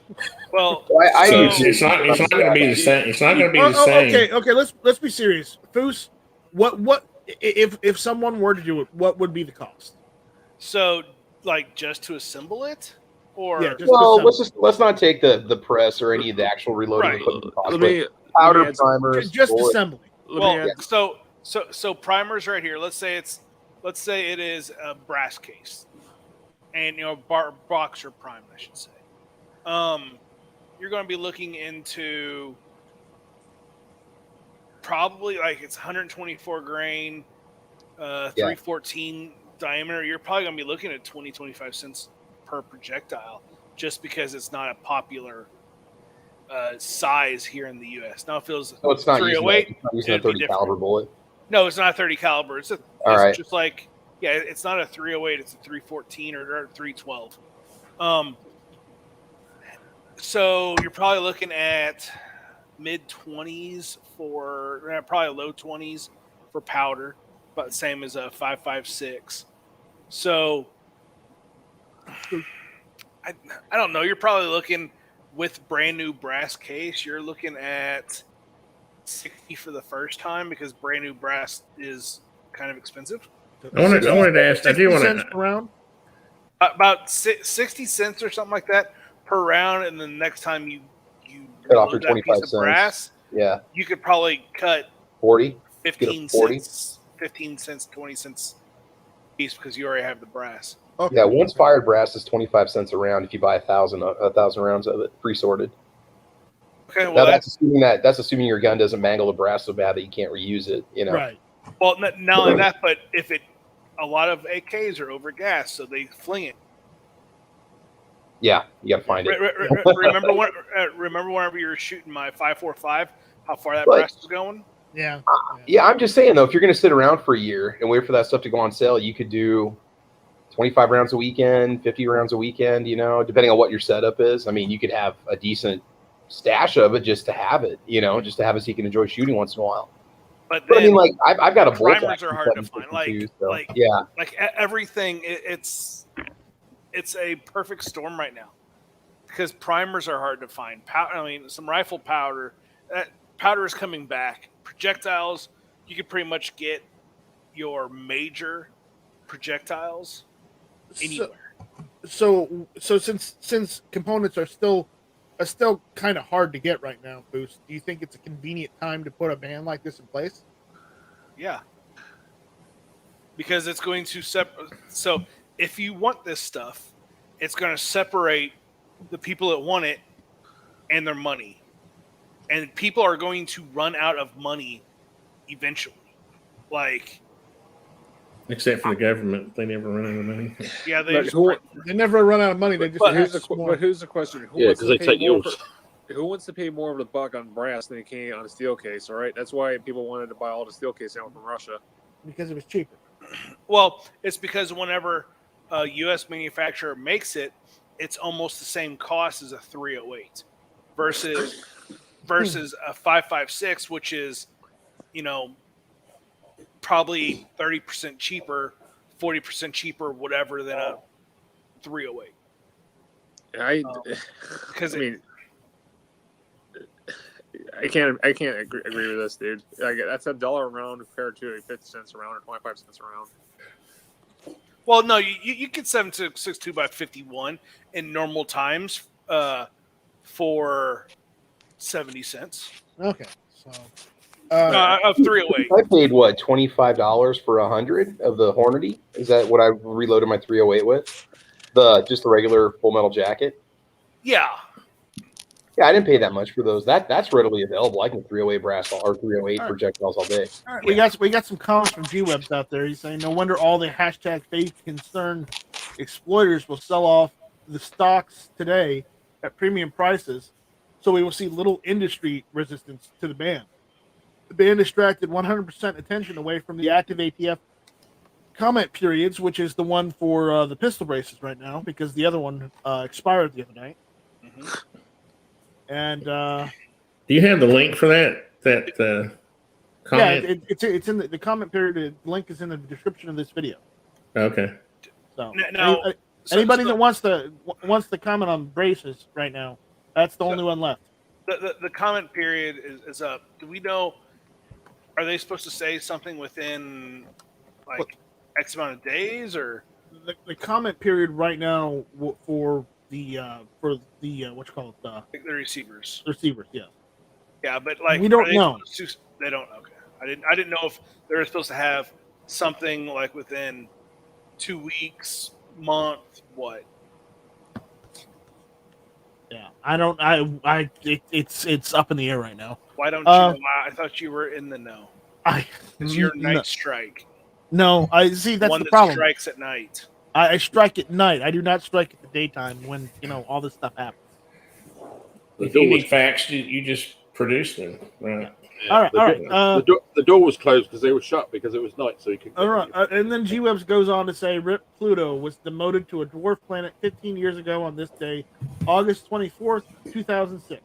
[SPEAKER 5] Well,
[SPEAKER 1] it's not going to be the same. It's not going to be the same.
[SPEAKER 2] Okay. Let's be serious. Foos, what if someone were to do it? What would be the cost?
[SPEAKER 5] So, like, just to assemble it, or
[SPEAKER 4] let's not take the press or any of the actual reloading equipment cost. Powder, primers,
[SPEAKER 2] just assembly.
[SPEAKER 5] Well, so primers right here. Let's say it is a brass case, and boxer prime, I should say. You're going to be looking into probably like it's 124 grain, 314 diameter. You're probably going to be looking at 20-25 cents per projectile, just because it's not a popular size here in the U.S. Now, if it was
[SPEAKER 4] it's not
[SPEAKER 5] 308,
[SPEAKER 4] using a 30 caliber bullet.
[SPEAKER 5] No, it's not a 30 caliber. It's just like, it's not a 308. It's a 314 or 312. So you're probably looking at mid 20s probably low 20s for powder, but same as a 5.56. So I don't know. You're probably looking with brand new brass case, you're looking at $60 for the first time because brand new brass is kind of expensive.
[SPEAKER 1] I wanted to ask. I do want
[SPEAKER 2] cents
[SPEAKER 1] to.
[SPEAKER 2] per round.
[SPEAKER 5] About 60 cents or something like that per round, and the next time you
[SPEAKER 4] Cut off your
[SPEAKER 5] reload that
[SPEAKER 4] 25
[SPEAKER 5] piece of
[SPEAKER 4] cents.
[SPEAKER 5] brass,
[SPEAKER 4] Yeah.
[SPEAKER 5] you could probably cut
[SPEAKER 4] 40.
[SPEAKER 5] 15
[SPEAKER 4] 40?
[SPEAKER 5] cents, 15 cents, 20 cents piece because you already have the brass.
[SPEAKER 2] Okay.
[SPEAKER 4] Yeah, once fired brass is 25 cents a round if you buy 1,000 rounds of it pre-sorted.
[SPEAKER 5] Okay,
[SPEAKER 4] Now
[SPEAKER 5] well
[SPEAKER 4] that's assuming your gun doesn't mangle the brass so bad that you can't reuse it. You know.
[SPEAKER 2] Right.
[SPEAKER 5] well, not only that, but if a lot of AKs are over gas, so they fling it.
[SPEAKER 4] Yeah, you got to find it.
[SPEAKER 5] Remember whenever you were shooting my 5.45, how far that
[SPEAKER 4] But-
[SPEAKER 5] brass was going?
[SPEAKER 2] Yeah.
[SPEAKER 4] Yeah, I'm just saying though, if you're going to sit around for a year and wait for that stuff to go on sale, you could do 25 rounds a weekend, 50 rounds a weekend. You know, depending on what your setup is. I mean, you could have a decent stash of it just to have it. You know, just to have it so you can enjoy shooting once in a while.
[SPEAKER 5] But
[SPEAKER 4] I mean, like I've got a bolt
[SPEAKER 5] primers
[SPEAKER 4] action
[SPEAKER 5] are hard to
[SPEAKER 4] 752,
[SPEAKER 5] find.
[SPEAKER 4] so, yeah.
[SPEAKER 5] Like everything, it's a perfect storm right now because primers are hard to find. Some rifle powder. Powder is coming back. Projectiles, you could pretty much get your major projectiles anywhere.
[SPEAKER 2] So since components are still kind of hard to get right now, Boost, do you think it's a convenient time to put a ban like this in place?
[SPEAKER 5] Yeah. Because it's going to so if you want this stuff, it's going to separate the people that want it and their money. And people are going to run out of money eventually. Like,
[SPEAKER 1] Except for the government, they never run out of money.
[SPEAKER 5] yeah, they
[SPEAKER 2] never run out of money. They just
[SPEAKER 3] But here's the question:
[SPEAKER 6] Yeah, because they take yours.
[SPEAKER 3] Who wants to pay more of the buck on brass than they can on a steel case? All right, that's why people wanted to buy all the steel case out from Russia
[SPEAKER 2] because it was cheaper.
[SPEAKER 5] Well, it's because whenever a U.S. manufacturer makes it, it's almost the same cost as a 308 versus a 5.56, which is, probably 30% cheaper, 40% cheaper, whatever, than a 308.
[SPEAKER 3] I can't agree with this, dude. Like, that's $1 a round compared to 50 cents a round or 25 cents a round.
[SPEAKER 5] Well, no, you get 7.62 by 51 in normal times for 70 cents.
[SPEAKER 2] Okay, so
[SPEAKER 5] of 308.
[SPEAKER 4] I paid what, $25 for 100 of the Hornady? Is that what I reloaded my 308 with? Just the regular full metal jacket.
[SPEAKER 5] Yeah.
[SPEAKER 4] Yeah, I didn't pay that much for those. That's readily available. I can 308 brass or 308 projectiles all day.
[SPEAKER 2] all right, we got some comments from G-Webs out there. He's saying, no wonder all the hashtag fake concerned exploiters will sell off the stocks today at premium prices, so we will see little industry resistance to the ban. The ban distracted 100% attention away from the active ATF comment periods, which is the one for the pistol braces right now, because the other one expired the other night.
[SPEAKER 5] Mm-hmm.
[SPEAKER 2] And
[SPEAKER 1] do you have the link for that comment?
[SPEAKER 2] Yeah, it's in the comment period. The link is in the description of this video.
[SPEAKER 1] Okay.
[SPEAKER 2] So
[SPEAKER 5] now,
[SPEAKER 2] anybody that wants to comment on braces right now, that's the only one left.
[SPEAKER 5] The comment period is up. Do we know? Are they supposed to say something within X amount of days, or
[SPEAKER 2] the comment period right now for the what you call it,
[SPEAKER 5] the receivers?
[SPEAKER 2] Receivers, yeah.
[SPEAKER 5] Yeah, but
[SPEAKER 2] we don't know.
[SPEAKER 5] They don't. Okay, I didn't know if they were supposed to have something like within 2 weeks, month, what?
[SPEAKER 2] Yeah, I don't. It's up in the air right now.
[SPEAKER 5] Why don't you? I thought you were in the know. It's your night strike.
[SPEAKER 2] No, I see. That's
[SPEAKER 5] one
[SPEAKER 2] the problem.
[SPEAKER 5] Strikes at night.
[SPEAKER 2] I strike at night. I do not strike at the daytime when all this stuff happens.
[SPEAKER 1] If you need facts, you just produce them, right?
[SPEAKER 6] Yeah,
[SPEAKER 2] all right.
[SPEAKER 6] The door was closed because they were shut because it was night, so you could.
[SPEAKER 2] All right, and then G-Webs goes on to say, "Rip Pluto was demoted to a dwarf planet 15 years ago on this day, August 24th, 2006,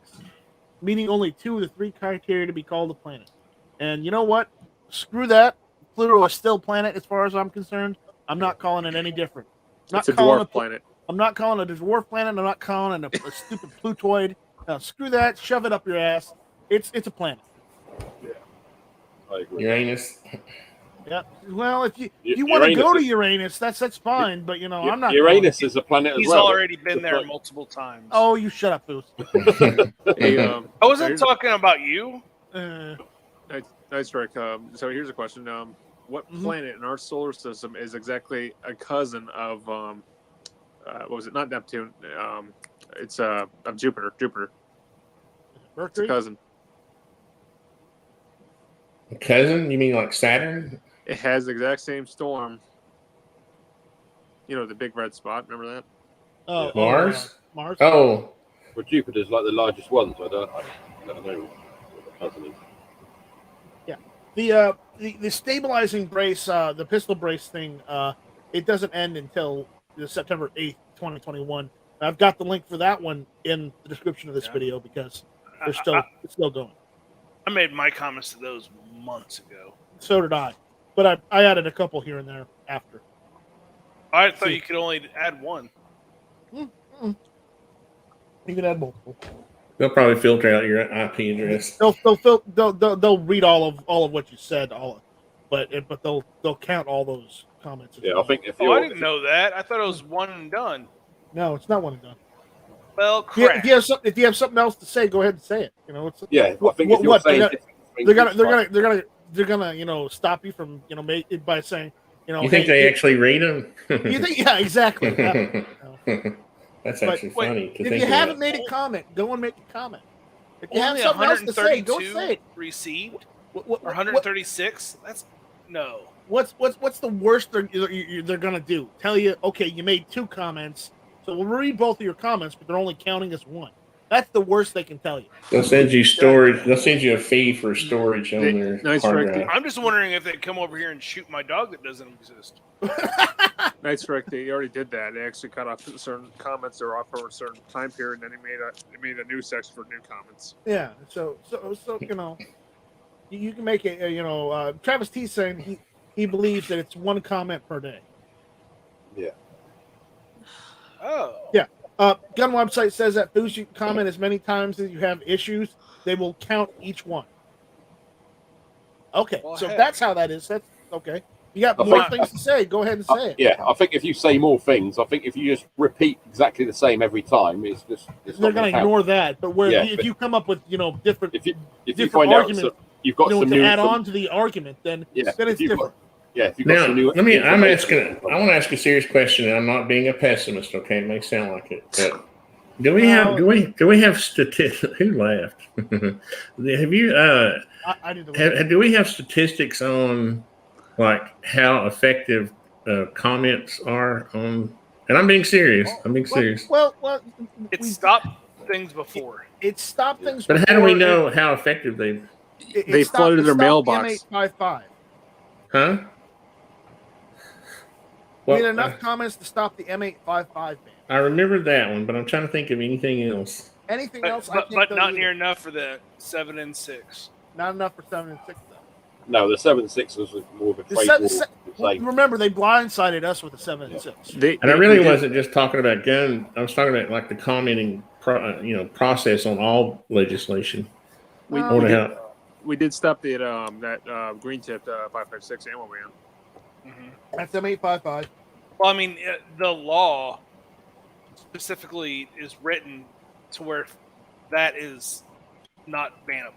[SPEAKER 2] meeting only 2 of the 3 criteria to be called a planet." And you know what? Screw that. Pluto is still planet as far as I'm concerned. I'm not calling it any different.
[SPEAKER 3] It's a dwarf planet.
[SPEAKER 2] I'm not calling it a dwarf planet. I'm not calling it a stupid Plutoid. Screw that. Shove it up your ass. It's a planet.
[SPEAKER 6] Yeah, I agree.
[SPEAKER 1] Uranus.
[SPEAKER 2] Yeah. Well, if you want to go to Uranus, that's fine. But I'm not.
[SPEAKER 6] Uranus is a planet as
[SPEAKER 5] He's
[SPEAKER 6] well.
[SPEAKER 5] already been there multiple times.
[SPEAKER 2] Oh, you shut up, Boost.
[SPEAKER 3] Hey,
[SPEAKER 5] I wasn't talking about you.
[SPEAKER 3] Nice, Rick. So here's a question. What planet in our solar system is exactly a cousin of what was it? Not Neptune. It's of Jupiter. Jupiter.
[SPEAKER 2] Mercury?
[SPEAKER 3] It's a cousin.
[SPEAKER 1] A cousin? You mean like Saturn?
[SPEAKER 3] It has the exact same storm. The big red spot. Remember that?
[SPEAKER 2] Oh,
[SPEAKER 1] Mars?
[SPEAKER 2] Mars.
[SPEAKER 1] Oh.
[SPEAKER 6] But Jupiter's like the largest one, so I don't know what the cousin is.
[SPEAKER 2] Yeah. The stabilizing brace, the pistol brace thing, it doesn't end until September 8th, 2021. I've got the link for that one in the description of this video because it's still going.
[SPEAKER 5] I made my comments to those months ago.
[SPEAKER 2] So did I, but I added a couple here and there after.
[SPEAKER 5] I thought you could only add one.
[SPEAKER 2] You can add multiple.
[SPEAKER 1] They'll probably filter out your IP address.
[SPEAKER 2] They'll read all of what you said, but they'll count all those comments.
[SPEAKER 6] Yeah, I think if
[SPEAKER 5] I didn't know that. I thought it was one and done.
[SPEAKER 2] No, it's not one and done.
[SPEAKER 5] Well, crap.
[SPEAKER 2] If you have something else to say, go ahead and say it.
[SPEAKER 6] I think if you're saying
[SPEAKER 2] they're gonna stop you from by saying
[SPEAKER 1] You think they actually read them?
[SPEAKER 2] You think? Yeah, exactly.
[SPEAKER 1] That's actually funny.
[SPEAKER 2] If you haven't made a comment, go and make a comment. If you have
[SPEAKER 5] Only
[SPEAKER 2] something else to say, go
[SPEAKER 5] 132
[SPEAKER 2] say it.
[SPEAKER 5] received, or 136. That's no.
[SPEAKER 2] What's the worst they're gonna do? Tell you, okay, you made 2 comments, so we'll read both of your comments, but they're only counting as 1. That's the worst they can tell you.
[SPEAKER 1] They'll send you storage. They'll send you a fee for storage on their hard drive.
[SPEAKER 5] I'm just wondering if they come over here and shoot my dog that doesn't exist.
[SPEAKER 3] Nice, Rick. They already did that. They actually cut off certain comments that were off for a certain time period, and then they made a new section for new comments.
[SPEAKER 2] Yeah. So you can make it. Travis T saying he believes that it's 1 comment per day.
[SPEAKER 6] Yeah.
[SPEAKER 5] Oh.
[SPEAKER 2] Yeah. Gun website says that Boost, you comment as many times as you have issues, they will count each one. Okay,
[SPEAKER 5] Well,
[SPEAKER 2] so
[SPEAKER 5] heck.
[SPEAKER 2] that's how that is. That's okay. You got more things to say. Go ahead and say it.
[SPEAKER 6] Yeah, I think if you say more things, I think if you just repeat exactly the same every time, it's
[SPEAKER 2] they're going to ignore that. But if you come up with different
[SPEAKER 6] if you
[SPEAKER 2] different
[SPEAKER 6] find
[SPEAKER 2] arguments,
[SPEAKER 6] out you've got some
[SPEAKER 2] to
[SPEAKER 6] new
[SPEAKER 2] add on to the argument, then it's different.
[SPEAKER 6] If you've got
[SPEAKER 1] Now,
[SPEAKER 6] some new.
[SPEAKER 1] I want to ask a serious question, and I'm not being a pessimist. Okay, it may sound like it, but do we have statistics? Who laughed? Have you?
[SPEAKER 2] I did the
[SPEAKER 1] do we have statistics on like how effective comments are on? And I'm being serious.
[SPEAKER 2] Well,
[SPEAKER 5] it stopped things before.
[SPEAKER 2] It stopped things.
[SPEAKER 1] But how do we know how effective they?
[SPEAKER 3] They flooded their mailbox.
[SPEAKER 2] M855.
[SPEAKER 1] Huh?
[SPEAKER 2] We had enough comments to stop the M855 ban.
[SPEAKER 1] I remember that one, but I'm trying to think of anything else.
[SPEAKER 2] Anything else?
[SPEAKER 5] But not near enough for the 7 and 6.
[SPEAKER 2] Not enough for 7 and 6 though.
[SPEAKER 6] No, the 7.6 was more of a trade war.
[SPEAKER 2] Remember, they blindsided us with the 7 and 6.
[SPEAKER 1] And I really wasn't just talking about gun. I was talking about like the commenting, process on all legislation.
[SPEAKER 3] We did stop that green tip 5.56 ammo ban.
[SPEAKER 2] That's M855.
[SPEAKER 5] Well, I mean, the law specifically is written to where that is not bannable.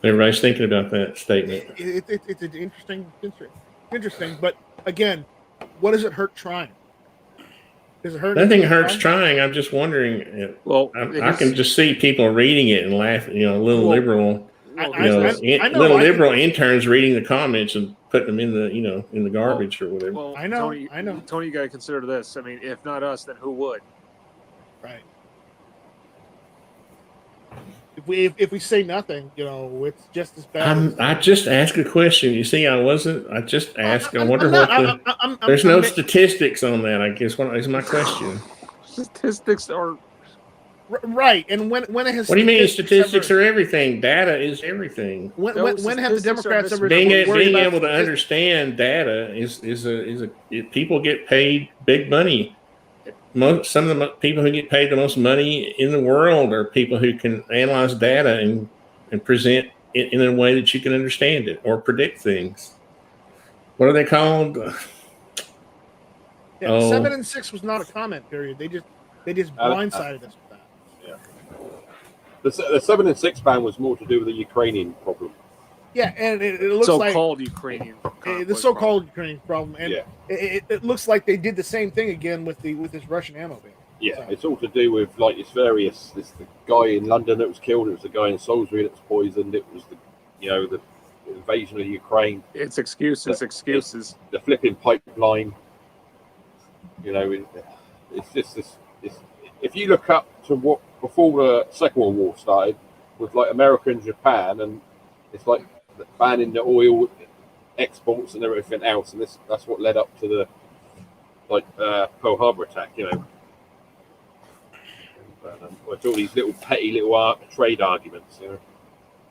[SPEAKER 1] Everybody's thinking about that statement.
[SPEAKER 2] It's interesting. But again, what does it hurt trying? Does it hurt?
[SPEAKER 1] Nothing hurts trying. I'm just wondering.
[SPEAKER 3] Well,
[SPEAKER 1] I can just see people reading it and laughing. Little liberal, liberal interns reading the comments and putting them in the garbage or whatever.
[SPEAKER 3] Well,
[SPEAKER 2] I know.
[SPEAKER 3] Tony, you got to consider this. I mean, if not us, then who would?
[SPEAKER 2] Right. If we say nothing, it's just as bad.
[SPEAKER 1] I just asked a question. You see, I just asked. I wonder there's no statistics on that. I guess what is my question?
[SPEAKER 3] Statistics are.
[SPEAKER 2] Right, and when has
[SPEAKER 1] what do you mean statistics are everything? Data is everything.
[SPEAKER 2] When have the Democrats ever
[SPEAKER 1] being
[SPEAKER 2] worried about
[SPEAKER 1] able to understand data is people get paid big money. Some of the people who get paid the most money in the world are people who can analyze data and present it in a way that you can understand it or predict things. What are they called?
[SPEAKER 2] Yeah, 7 and 6 was not a comment period. They just blindsided us with that.
[SPEAKER 6] Yeah. The 7 and 6 ban was more to do with the Ukrainian problem.
[SPEAKER 2] Yeah, and it looks
[SPEAKER 8] so-called Ukrainian
[SPEAKER 2] the so-called Ukrainian problem, and it looks like they did the same thing again with this Russian ammo ban.
[SPEAKER 6] Yeah,
[SPEAKER 2] so.
[SPEAKER 6] It's all to do with like it's various. It's the guy in London that was killed. It was the guy in Salisbury that was poisoned. It was the invasion of Ukraine.
[SPEAKER 8] It's excuses.
[SPEAKER 6] The flipping pipeline. It's just this. If you look up to what before the Second World War started, with like America and Japan, and it's like banning the oil exports and everything else, and that's what led up to the Pearl Harbor attack. It's all these little petty trade arguments.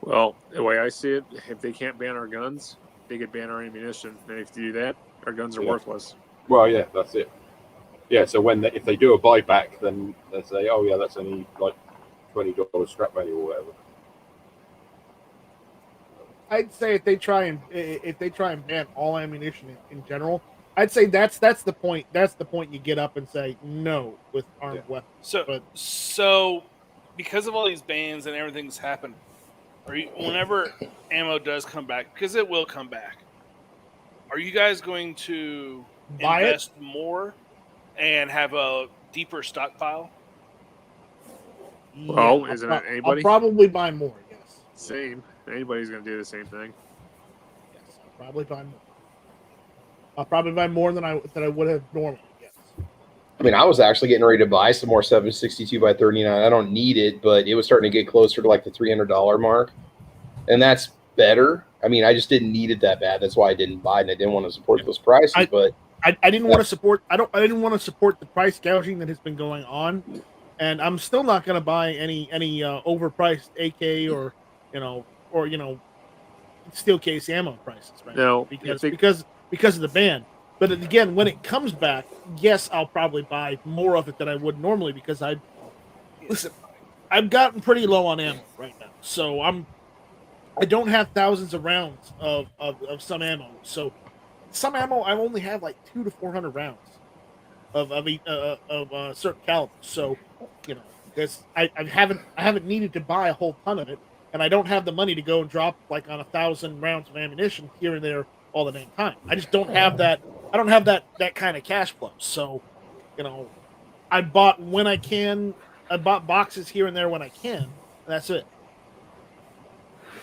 [SPEAKER 8] Well, the way I see it, if they can't ban our guns, they could ban our ammunition. And if they do that, our guns are worthless.
[SPEAKER 6] Well, yeah, that's it. Yeah, so if they do a buyback, then they say, oh yeah, that's only like $20 scrap value or whatever.
[SPEAKER 2] I'd say if they try and ban all ammunition in general, I'd say that's the point. That's the point you get up and say no with armed weapons.
[SPEAKER 5] So because of all these bans and everything's happened, whenever ammo does come back, because it will come back, are you guys going to invest more and have a deeper stockpile?
[SPEAKER 8] Well, isn't it anybody?
[SPEAKER 2] I'll probably buy more. Yes.
[SPEAKER 8] Same. Anybody's going to do the same thing.
[SPEAKER 2] Yes, I'll probably buy more. I'll probably buy more than I would have normally. Yes.
[SPEAKER 4] I mean, I was actually getting ready to buy some more 7.62 by 39. I don't need it, but it was starting to get closer to like the $300 mark, and that's better. I mean, I just didn't need it that bad. That's why I didn't buy it. And I didn't want to support those prices, but
[SPEAKER 2] I didn't want to support. I didn't want to support the price gouging that has been going on, and I'm still not going to buy any overpriced AK or steel case ammo prices right now because of the ban. But again, when it comes back, yes, I'll probably buy more of it than I would normally because I've gotten pretty low on ammo right now, so I don't have thousands of rounds of some ammo. So some ammo I only have like 200 to 400 rounds of certain calibers. So because I haven't needed to buy a whole ton of it, and I don't have the money to go and drop like on 1,000 rounds of ammunition here and there all the damn time. I just don't have that. I don't have that kind of cash flow. So, I bought when I can. I bought boxes here and there when I can. And that's it.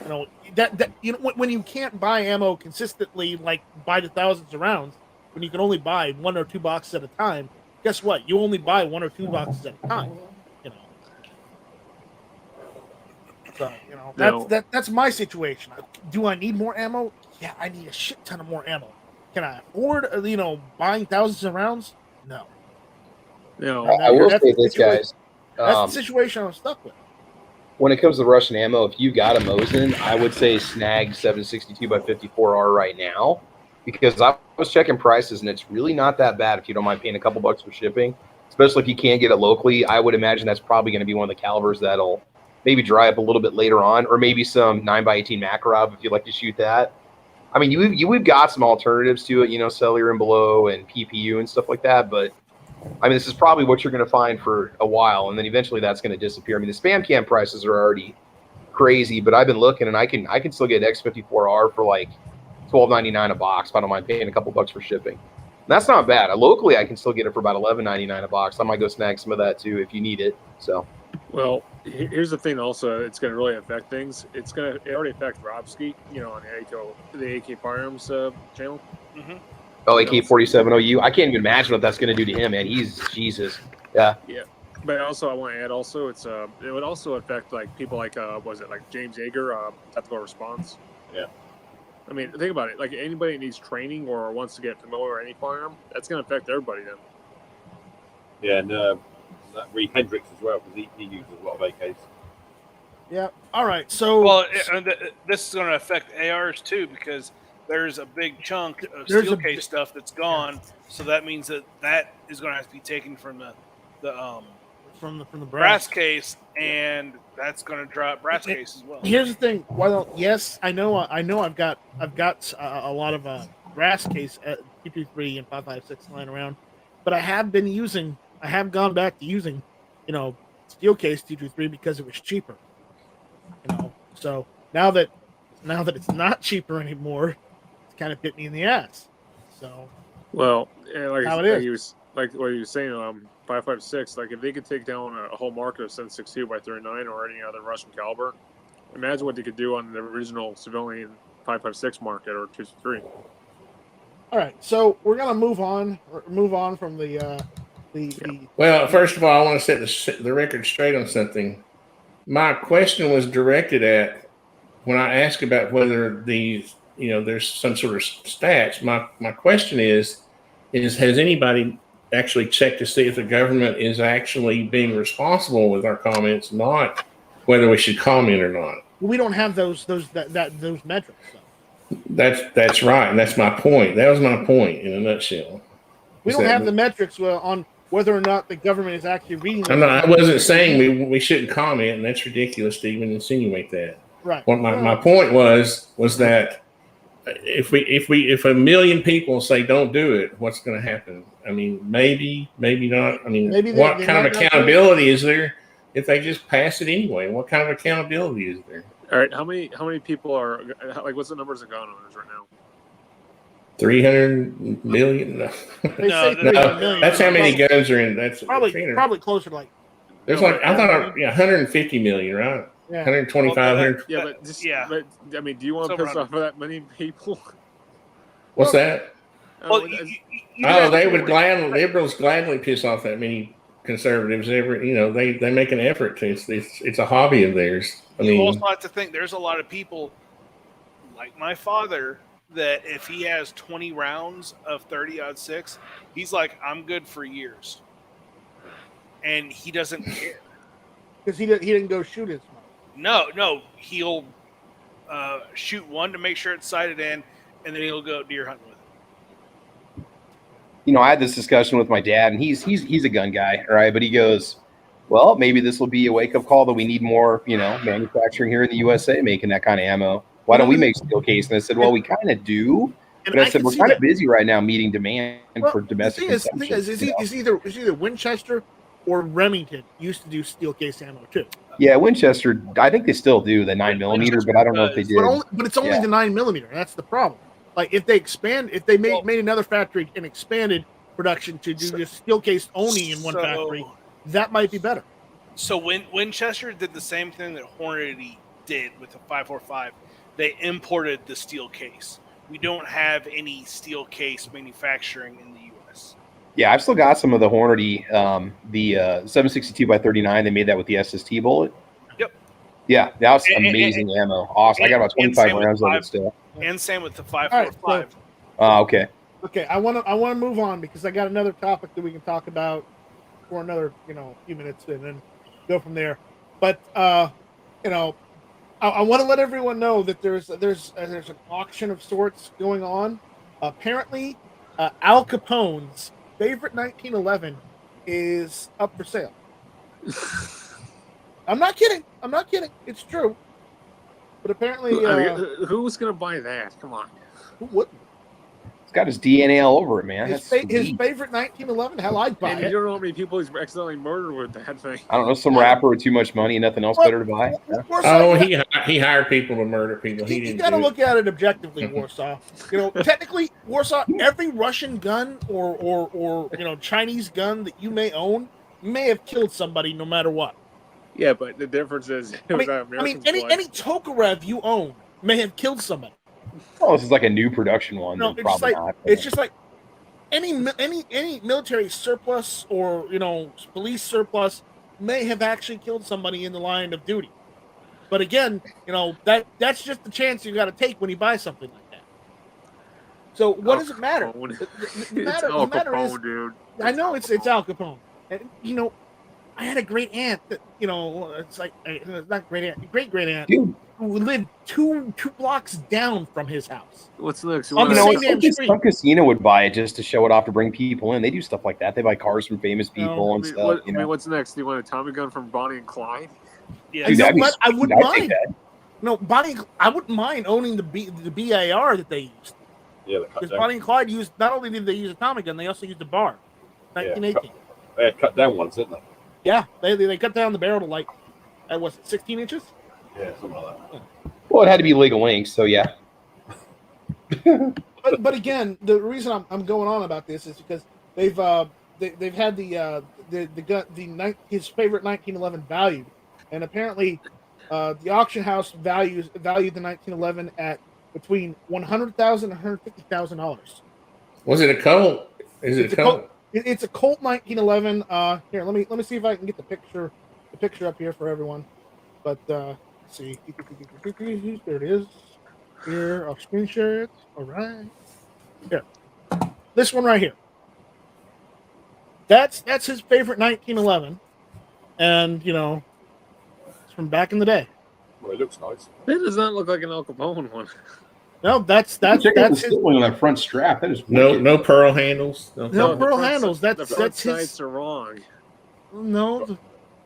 [SPEAKER 2] When you can't buy ammo consistently, like buy the thousands of rounds, when you can only buy 1 or 2 boxes at a time, guess what? You only buy 1 or 2 boxes at a time. So, that's my situation. Do I need more ammo? Yeah, I need a shit ton of more ammo. Can I afford, buying thousands of rounds? No.
[SPEAKER 4] I will say this, guys.
[SPEAKER 2] That's the situation I'm stuck with.
[SPEAKER 4] When it comes to Russian ammo, if you got a Mosin, I would say snag 7.62 by 54R right now, because I was checking prices and it's really not that bad if you don't mind paying a couple bucks for shipping, especially if you can't get it locally. I would imagine that's probably going to be one of the calibers that'll maybe dry up a little bit later on, or maybe some 9x18 Makarov if you like to shoot that. I mean, we've got some alternatives to it, cellular and below and PPU and stuff like that, but I mean, this is probably what you're going to find for a while, and then eventually that's going to disappear. I mean, the spam cam prices are already crazy, but I've been looking, and I can still get X54R for like $12.99 a box if I don't mind paying a couple bucks for shipping. And that's not bad. Locally, I can still get it for about $11.99 a box. I might go snag some of that too if you need it. So,
[SPEAKER 8] well, here's the thing. Also, it's going to really affect things. It already affects Robski, on the AK Firearms channel.
[SPEAKER 5] Mm-hmm.
[SPEAKER 4] Oh, AK-47OU. I can't even imagine what that's going to do to him, man. He's Jesus. Yeah.
[SPEAKER 8] Yeah. But also, I want to add also, it would also affect like people like like James Yeager, tactical response.
[SPEAKER 6] Yeah.
[SPEAKER 8] I mean, think about it. Like anybody that needs training or wants to get familiar with any firearm, that's going to affect everybody then.
[SPEAKER 6] Yeah, and that Reed Hendricks as well, because he uses a lot of AKs.
[SPEAKER 2] Yeah. All right. So,
[SPEAKER 5] Well, this is going to affect ARs too, because there's a big chunk of steel case stuff that's gone. So that means that is going to have to be taken from the brass case, and that's going to drop brass case as well.
[SPEAKER 2] Here's the thing. Well, yes, I know. I've got a lot of brass case at T23 and 5.56 lying around, but I have gone back to using, steel case T23 because it was cheaper. So now that it's not cheaper anymore, it's kind of bit me in the ass. So,
[SPEAKER 8] well, like
[SPEAKER 2] how
[SPEAKER 8] what
[SPEAKER 2] it
[SPEAKER 8] he was saying, 5.56. Like if they could take down a whole market of 7.62 by 39 or any other Russian caliber, imagine what they could do on the original civilian 5.56 market or 2.3.
[SPEAKER 2] All right, so we're gonna move on from the.
[SPEAKER 1] Well, first of all, I want to set the record straight on something. My question was directed at when I asked about whether there's some sort of stats. My question is has anybody actually checked to see if the government is actually being responsible with our comments, not whether we should comment or not?
[SPEAKER 2] We don't have those metrics. So.
[SPEAKER 1] That's right, and that's my point. That was my point in a nutshell.
[SPEAKER 2] We don't have the metrics on whether or not the government is actually reading.
[SPEAKER 1] I wasn't saying we shouldn't comment, and that's ridiculous to even insinuate that.
[SPEAKER 2] Right.
[SPEAKER 1] What my point was that if a million people say don't do it, what's going to happen? I mean, maybe not. I mean, what kind of accountability is there if they just pass it anyway? What kind of accountability is there?
[SPEAKER 8] All right, how many people are like? What's the numbers of gun owners right now?
[SPEAKER 1] 300 million? No.
[SPEAKER 2] No,
[SPEAKER 1] that's how many guns are in. That's
[SPEAKER 2] probably closer to like.
[SPEAKER 1] There's I thought 150 million, right? Yeah. 125.
[SPEAKER 8] But I mean, do you want to piss off that many people?
[SPEAKER 1] What's that?
[SPEAKER 5] Well,
[SPEAKER 1] liberals gladly piss off that many conservatives. They make an effort to. It's a hobby of theirs.
[SPEAKER 5] You also have to think there's a lot of people like my father that if he has 20 rounds of 30-06, he's like, I'm good for years. And he doesn't care.
[SPEAKER 2] Because he didn't go shoot his mom.
[SPEAKER 5] No. He'll shoot one to make sure it's sighted in, and then he'll go deer hunting with it.
[SPEAKER 4] I had this discussion with my dad, and he's a gun guy, right? But he goes, well, maybe this will be a wake-up call that we need more, manufacturing here in the USA making that kind of ammo. Why don't we make steel case? And I said, well, we kind of do. But I said, we're kind of busy right now meeting demand for domestic consumption.
[SPEAKER 2] The thing is either Winchester or Remington used to do steel case ammo too.
[SPEAKER 4] Yeah, Winchester, I think they still do the 9mm, but I don't know if they did.
[SPEAKER 2] But it's only the 9mm. That's the problem. Like if they made another factory and expanded production to do this steel case only in one factory, that might be better.
[SPEAKER 5] So Winchester did the same thing that Hornady did with the 5.45. They imported the steel case. We don't have any steel case manufacturing in the U.S.
[SPEAKER 4] Yeah, I've still got some of the Hornady, the 7.62 by 39. They made that with the SST bullet.
[SPEAKER 5] Yep.
[SPEAKER 4] Yeah, that was amazing ammo. Awesome. I got about 25 rounds of it still.
[SPEAKER 5] And same with the 5.45.
[SPEAKER 4] Okay.
[SPEAKER 2] Okay, I want to move on because I got another topic that we can talk about for another few minutes and then go from there. But I want to let everyone know that there's an auction of sorts going on. Apparently, Al Capone's favorite 1911 is up for sale. I'm not kidding. It's true. But apparently,
[SPEAKER 8] who's going to buy that? Come on.
[SPEAKER 2] Who wouldn't?
[SPEAKER 4] It's got his DNA all over it, man.
[SPEAKER 2] His favorite 1911. Hell, I'd buy it.
[SPEAKER 8] You don't know how many people he's accidentally murdered with that thing.
[SPEAKER 4] I don't know, some rapper with too much money and nothing else better to buy.
[SPEAKER 1] Yeah. He hired people to murder people.
[SPEAKER 2] You got to look at it objectively, Warsaw. Technically, Warsaw, every Russian gun or Chinese gun that you may own may have killed somebody no matter what.
[SPEAKER 8] Yeah, but the difference is,
[SPEAKER 2] any Tokarev you own may have killed somebody.
[SPEAKER 4] Oh, this is like a new production one.
[SPEAKER 2] No, it's just like any military surplus or police surplus may have actually killed somebody in the line of duty. But again, that's just the chance you got to take when you buy something like that. So what does it matter? The matter is, dude. I know it's Al Capone, and I had a great aunt that it's like not great aunt, great aunt
[SPEAKER 4] Dude,
[SPEAKER 2] who lived two blocks down from his house.
[SPEAKER 8] What's next?
[SPEAKER 2] On the same damn street.
[SPEAKER 4] some casino would buy it just to show it off to bring people in. They do stuff like that. They buy cars from famous people and stuff.
[SPEAKER 8] What's next? Do you want a Tommy gun from Bonnie and Clyde?
[SPEAKER 5] Yeah,
[SPEAKER 2] You know what? I
[SPEAKER 4] I'd
[SPEAKER 2] wouldn't
[SPEAKER 4] take
[SPEAKER 2] mind.
[SPEAKER 4] that.
[SPEAKER 2] No, Bonnie. I wouldn't mind owning the BAR that they used.
[SPEAKER 6] Yeah,
[SPEAKER 2] Because Bonnie and Clyde used, not only did they use a Tommy gun, they also used a bar. 1918.
[SPEAKER 6] they had cut down ones, didn't they?
[SPEAKER 2] Yeah, they cut down the barrel to like, was it 16 inches?
[SPEAKER 6] Yeah, something like that.
[SPEAKER 4] Well, it had to be legal links, so yeah.
[SPEAKER 2] But again, the reason I'm going on about this is because they've had the gun, his favorite 1911 valued, and apparently the auction house valued the 1911 at between $100,000 and $150,000.
[SPEAKER 1] Was it a Colt? Is it a Colt?
[SPEAKER 2] It's a Colt 1911. Here, let me see if I can get the picture up here for everyone. But let's see, there it is. Here, I'll screen share it. All right. Here, this one right here. That's his favorite 1911, and it's from back in the day.
[SPEAKER 6] Well, it looks nice.
[SPEAKER 8] That does not look like an Al Capone one.
[SPEAKER 2] No, that's
[SPEAKER 4] Check out the
[SPEAKER 2] his.
[SPEAKER 4] stippling on that front strap. That is
[SPEAKER 1] No pearl handles.
[SPEAKER 2] No pearl handles.
[SPEAKER 8] The
[SPEAKER 2] That's
[SPEAKER 8] front
[SPEAKER 2] his.
[SPEAKER 8] sights are wrong.
[SPEAKER 2] No,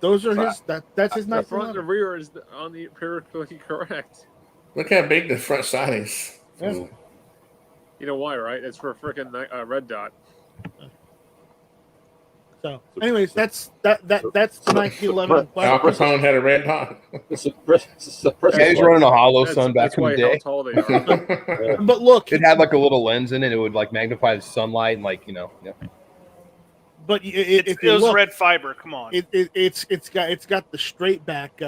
[SPEAKER 2] those are his. That's his
[SPEAKER 8] The front
[SPEAKER 2] 1911.
[SPEAKER 8] and the rear is on the empirically correct.
[SPEAKER 1] Look how big the front side is.
[SPEAKER 2] Yeah.
[SPEAKER 8] You know why, right? It's for a freaking red dot.
[SPEAKER 2] So, anyways, that's the 1911.
[SPEAKER 1] Al Capone had a red dot.
[SPEAKER 4] Yeah, he's running a hollow sun back
[SPEAKER 8] That's
[SPEAKER 4] in
[SPEAKER 8] why
[SPEAKER 4] the
[SPEAKER 8] how
[SPEAKER 4] day.
[SPEAKER 8] tall they are.
[SPEAKER 2] But look,
[SPEAKER 4] It had like a little lens in it. It would like magnify the sunlight and like Yeah.
[SPEAKER 2] but if
[SPEAKER 5] it
[SPEAKER 2] you
[SPEAKER 5] was
[SPEAKER 2] look,
[SPEAKER 5] red fiber. Come on.
[SPEAKER 2] it's got the straight back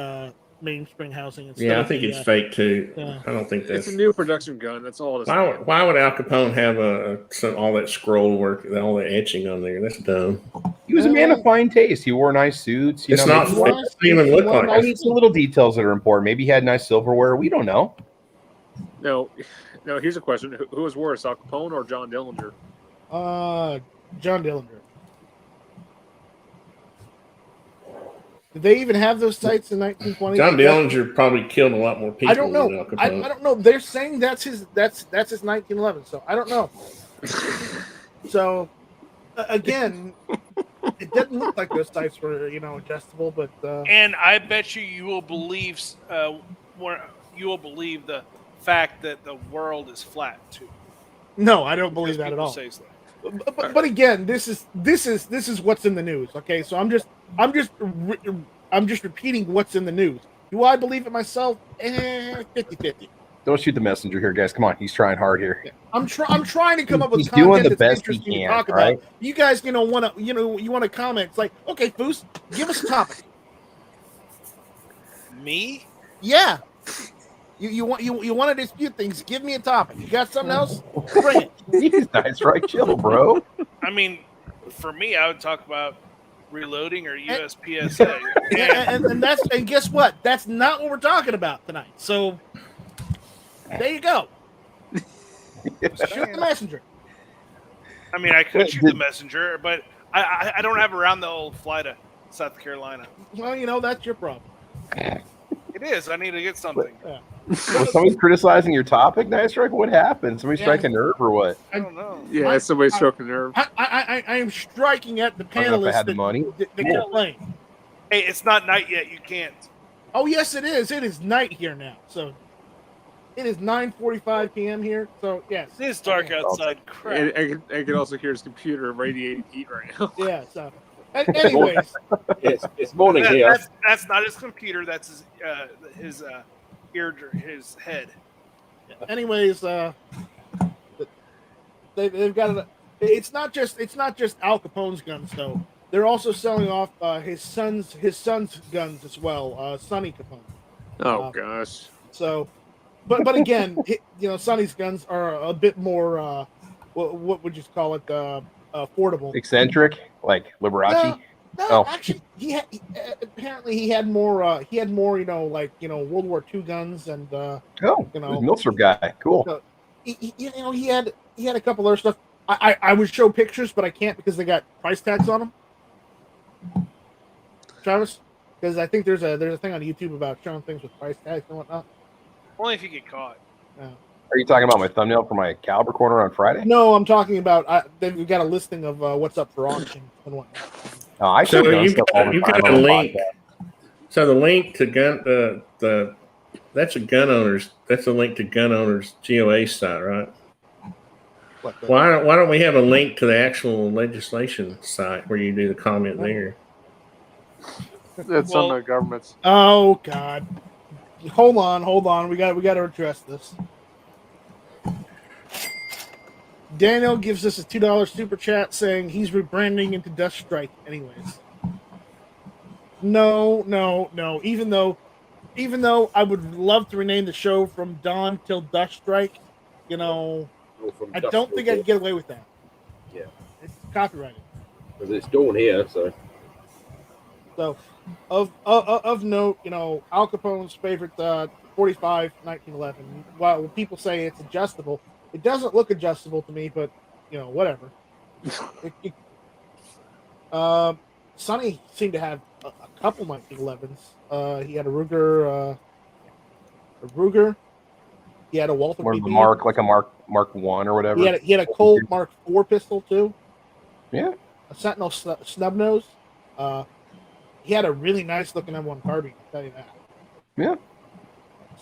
[SPEAKER 2] mainspring housing. And
[SPEAKER 1] Yeah, I
[SPEAKER 2] stuff.
[SPEAKER 1] think it's fake too.
[SPEAKER 2] Yeah.
[SPEAKER 1] I don't think that's.
[SPEAKER 8] It's a new production gun. That's all it is.
[SPEAKER 1] Why would Al Capone have all that scroll work, all the etching on there? That's dumb.
[SPEAKER 4] He was a man of fine taste. He wore nice suits.
[SPEAKER 1] It's not. It
[SPEAKER 4] maybe
[SPEAKER 1] doesn't even look like
[SPEAKER 4] I
[SPEAKER 1] it.
[SPEAKER 4] need some little details that are important. Maybe he had nice silverware. We don't know.
[SPEAKER 8] No, here's a question. Who was worse, Al Capone or John Dillinger?
[SPEAKER 2] John Dillinger. Did they even have those sights in 1920?
[SPEAKER 1] John Dillinger probably killed a lot more people.
[SPEAKER 2] I don't know.
[SPEAKER 1] Than Al
[SPEAKER 2] I
[SPEAKER 1] Capone.
[SPEAKER 2] don't know. They're saying that's his 1911. So I don't know. So again, it doesn't look like those sights were adjustable, but
[SPEAKER 5] And I bet you will believe the fact that the world is flat too.
[SPEAKER 2] no, I don't believe
[SPEAKER 5] Because
[SPEAKER 2] that at
[SPEAKER 5] people
[SPEAKER 2] all.
[SPEAKER 5] say so.
[SPEAKER 2] But again, this is what's in the news. Okay, so I'm just repeating what's in the news. Do I believe it myself? 50-50.
[SPEAKER 4] Don't shoot the messenger here, guys. Come on, he's trying hard here.
[SPEAKER 2] I'm trying to come up with
[SPEAKER 4] He's
[SPEAKER 2] content
[SPEAKER 4] doing the
[SPEAKER 2] that's
[SPEAKER 4] best he
[SPEAKER 2] interesting to
[SPEAKER 4] can,
[SPEAKER 2] talk about.
[SPEAKER 4] right?
[SPEAKER 2] You guys, want to comment. It's like, okay, Foos, give us a topic.
[SPEAKER 5] Me?
[SPEAKER 2] Yeah. You want to dispute things? Give me a topic. You got something else? Bring it.
[SPEAKER 4] He's nice, right? Chill, bro.
[SPEAKER 5] I mean, for me, I would talk about reloading or USPSA.
[SPEAKER 2] And guess what? That's not what we're talking about tonight. So there you go. Shoot the messenger.
[SPEAKER 5] I mean, I could shoot the messenger, but I don't have around the old fly to South Carolina.
[SPEAKER 2] Well, that's your problem.
[SPEAKER 5] It is. I need to get something.
[SPEAKER 4] Was somebody criticizing your topic, Nice Strike? What happened? Somebody strike a nerve or what?
[SPEAKER 5] I don't know.
[SPEAKER 8] Yeah, somebody struck a nerve.
[SPEAKER 2] I am striking at the
[SPEAKER 4] I don't know if I
[SPEAKER 2] panelists
[SPEAKER 4] had the money.
[SPEAKER 2] that complain.
[SPEAKER 5] Hey, it's not night yet. You can't.
[SPEAKER 2] Oh, yes, it is. It is night here now. So it is 9:45 p.m. here. So, yes.
[SPEAKER 5] It is dark outside. Crap.
[SPEAKER 8] And I can also hear his computer radiating heat right now.
[SPEAKER 2] Yeah, so. Anyways.
[SPEAKER 6] It's morning here.
[SPEAKER 5] That's not his computer. That's his head.
[SPEAKER 2] Anyways, they've got it. It's not just Al Capone's guns though. They're also selling off his son's guns as well. Sonny Capone.
[SPEAKER 8] Oh gosh.
[SPEAKER 2] So, but again, Sonny's guns are a bit more. What would you call it? Affordable.
[SPEAKER 4] Eccentric, like Liberace.
[SPEAKER 2] No, actually, apparently he had more. World War II guns and.
[SPEAKER 4] Milsurp guy, cool.
[SPEAKER 2] He had a couple other stuff. I would show pictures, but I can't because they got price tags on them. Travis? Because I think there's a thing on YouTube about showing things with price tags and whatnot.
[SPEAKER 5] Only if you get caught.
[SPEAKER 2] Yeah.
[SPEAKER 4] Are you talking about my thumbnail for my Caliber Corner on Friday?
[SPEAKER 2] No, I'm talking about they've got a listing of what's up for auction and whatnot.
[SPEAKER 4] Oh, I
[SPEAKER 1] So
[SPEAKER 4] show gun
[SPEAKER 1] you've
[SPEAKER 4] stuff all the
[SPEAKER 1] you've
[SPEAKER 4] time
[SPEAKER 1] got
[SPEAKER 4] on
[SPEAKER 1] a
[SPEAKER 4] the
[SPEAKER 1] link.
[SPEAKER 4] podcast.
[SPEAKER 1] So the link to that's a gun owners. That's a link to gun owners GOA site, right? Why don't we have a link to the actual legislation site where you do the comment there?
[SPEAKER 3] It's on the government's.
[SPEAKER 2] Oh God! Hold on. We got to address this. Daniel gives us a $2 super chat saying he's rebranding into Dust Strike anyways. No. Even though I would love to rename the show from Dawn till Dust Strike, I don't think I'd get away with that.
[SPEAKER 6] Yeah.
[SPEAKER 2] It's copyrighted.
[SPEAKER 6] Because it's dawn here, so.
[SPEAKER 2] So, of note, Al Capone's favorite 45 1911. While people say it's adjustable, it doesn't look adjustable to me, but whatever. Sonny seemed to have a couple 1911s. He had a Ruger. He had a Walther
[SPEAKER 4] Or
[SPEAKER 2] BB.
[SPEAKER 4] the Mark, like a Mark 1 or whatever.
[SPEAKER 2] He had a Colt Mark IV pistol too.
[SPEAKER 4] Yeah.
[SPEAKER 2] A Sentinel snub nose. He had a really nice looking M1 carbine. I'll tell you that.
[SPEAKER 4] Yeah.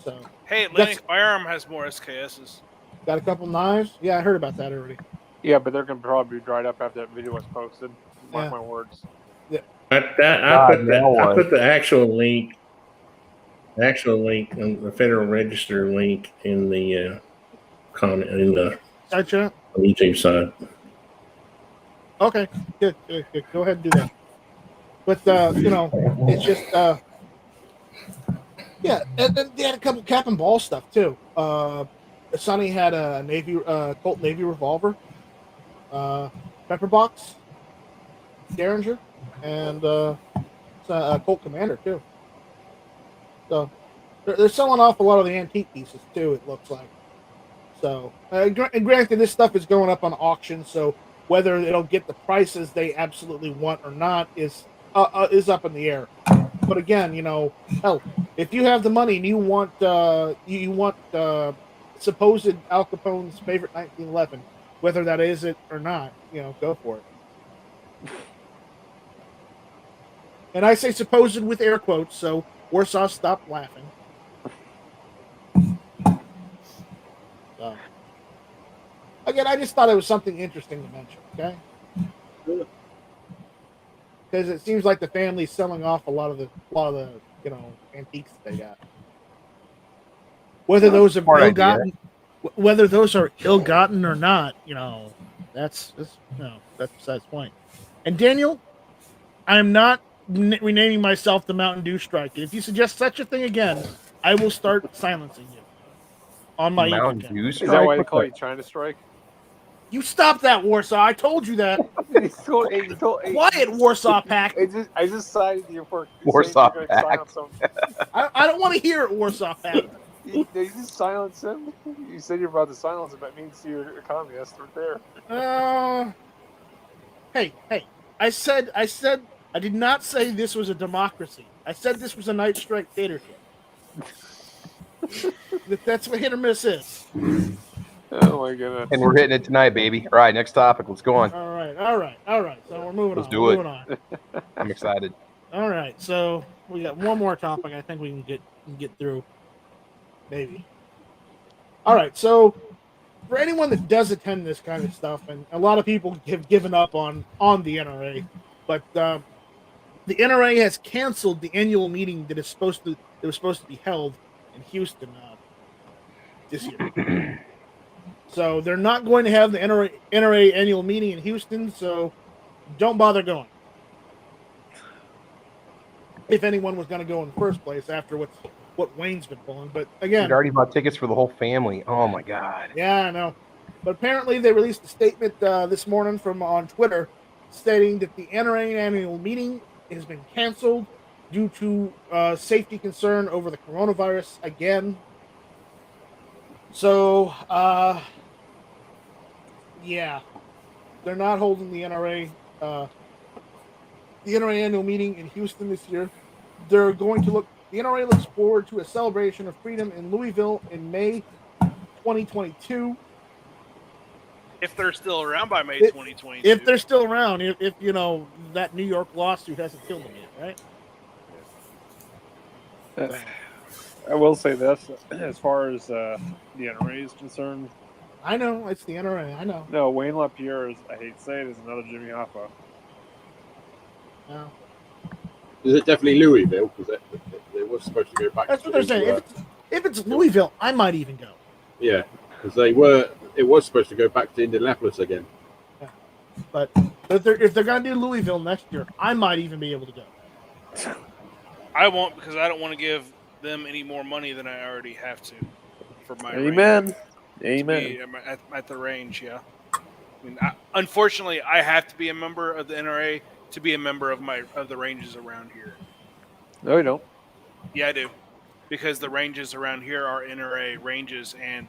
[SPEAKER 2] So.
[SPEAKER 5] Hey, Atlantic Firearm has more SKSs.
[SPEAKER 2] Got a couple knives. Yeah, I heard about that already.
[SPEAKER 3] Yeah, but they're gonna probably be dried up after that video was posted. Mark my words.
[SPEAKER 2] Yeah.
[SPEAKER 1] I put the actual link on the Federal Register link in the comment in the YouTube side.
[SPEAKER 2] Okay, good. Go ahead and do that. But it's just yeah. And they had a couple cap and ball stuff too. Sonny had a Colt Navy revolver, pepper box, Derringer, and a Colt Commander too. So they're selling off a lot of the antique pieces too. It looks like. So and granted, this stuff is going up on auction, so whether it'll get the prices they absolutely want or not is up in the air. But again, hell, if you have the money and you want supposed Al Capone's favorite 1911, whether that is it or not, go for it. And I say supposed with air quotes, so Warsaw stopped laughing. So, again, I just thought it was something interesting to mention, okay? Because it seems like the family's selling off a lot of the antiques that they got. Whether those are ill-gotten, whether those are ill-gotten or not, that's besides the point. And Daniel, I am not renaming myself the Mountain Dew Strike. If you suggest such a thing again, I will start silencing you on my
[SPEAKER 4] Mountain Dew Strike.
[SPEAKER 3] Is that why they call you China Strike?
[SPEAKER 2] You stop that, Warsaw. I told you that. Quiet, Warsaw Pack.
[SPEAKER 3] I just cited you for
[SPEAKER 4] Warsaw Pack.
[SPEAKER 2] I don't want to hear it, Warsaw Pack.
[SPEAKER 3] You just silence him. You said you're about to silence him. That means you're a communist right there.
[SPEAKER 2] Hey. I said I did not say this was a democracy. I said this was a night strike dictatorship. That's what hit or miss is.
[SPEAKER 3] Oh my goodness.
[SPEAKER 4] And we're hitting it tonight, baby. All right, next topic. Let's go on.
[SPEAKER 2] All right. So we're moving on.
[SPEAKER 4] Let's do it. I'm excited.
[SPEAKER 2] All right. So we got one more topic I think we can get through. Maybe. All right. So for anyone that does attend this kind of stuff, and a lot of people have given up on the NRA, but the NRA has canceled the annual meeting that was supposed to be held in Houston this year. So they're not going to have the NRA annual meeting in Houston, so don't bother going. If anyone was going to go in the first place after what Wayne's been pulling. But again,
[SPEAKER 4] we already bought tickets for the whole family. Oh my God.
[SPEAKER 2] Yeah, I know. But apparently they released a statement this morning on Twitter stating that the NRA annual meeting has been canceled due to safety concern over the coronavirus again. So, yeah, they're not holding the NRA the NRA annual meeting in Houston this year. They're going to the NRA looks forward to a celebration of freedom in Louisville in May 2022.
[SPEAKER 5] If they're still around by May 2022.
[SPEAKER 2] If they're still around, if you know that New York lawsuit hasn't killed them yet, right?
[SPEAKER 3] I will say this, as far as the NRA is concerned.
[SPEAKER 2] I know it's the NRA. I know.
[SPEAKER 3] No, Wayne LaPierre is, I hate to say it, is another Jimmy Hoffa.
[SPEAKER 2] No.
[SPEAKER 6] Is it definitely Louisville? Because they was supposed to go back.
[SPEAKER 2] That's what they're saying. If it's Louisville, I might even go.
[SPEAKER 6] Yeah, because it was supposed to go back to Indianapolis again.
[SPEAKER 2] Yeah. But if they're gonna do Louisville next year, I might even be able to go.
[SPEAKER 5] I won't, because I don't want to give them any more money than I already have to for my
[SPEAKER 3] Amen.
[SPEAKER 5] range.
[SPEAKER 3] Amen.
[SPEAKER 5] At the range, yeah. I mean, unfortunately, I have to be a member of the NRA to be a member of the ranges around here.
[SPEAKER 3] No, you don't.
[SPEAKER 5] Yeah, I do, because the ranges around here are NRA ranges, and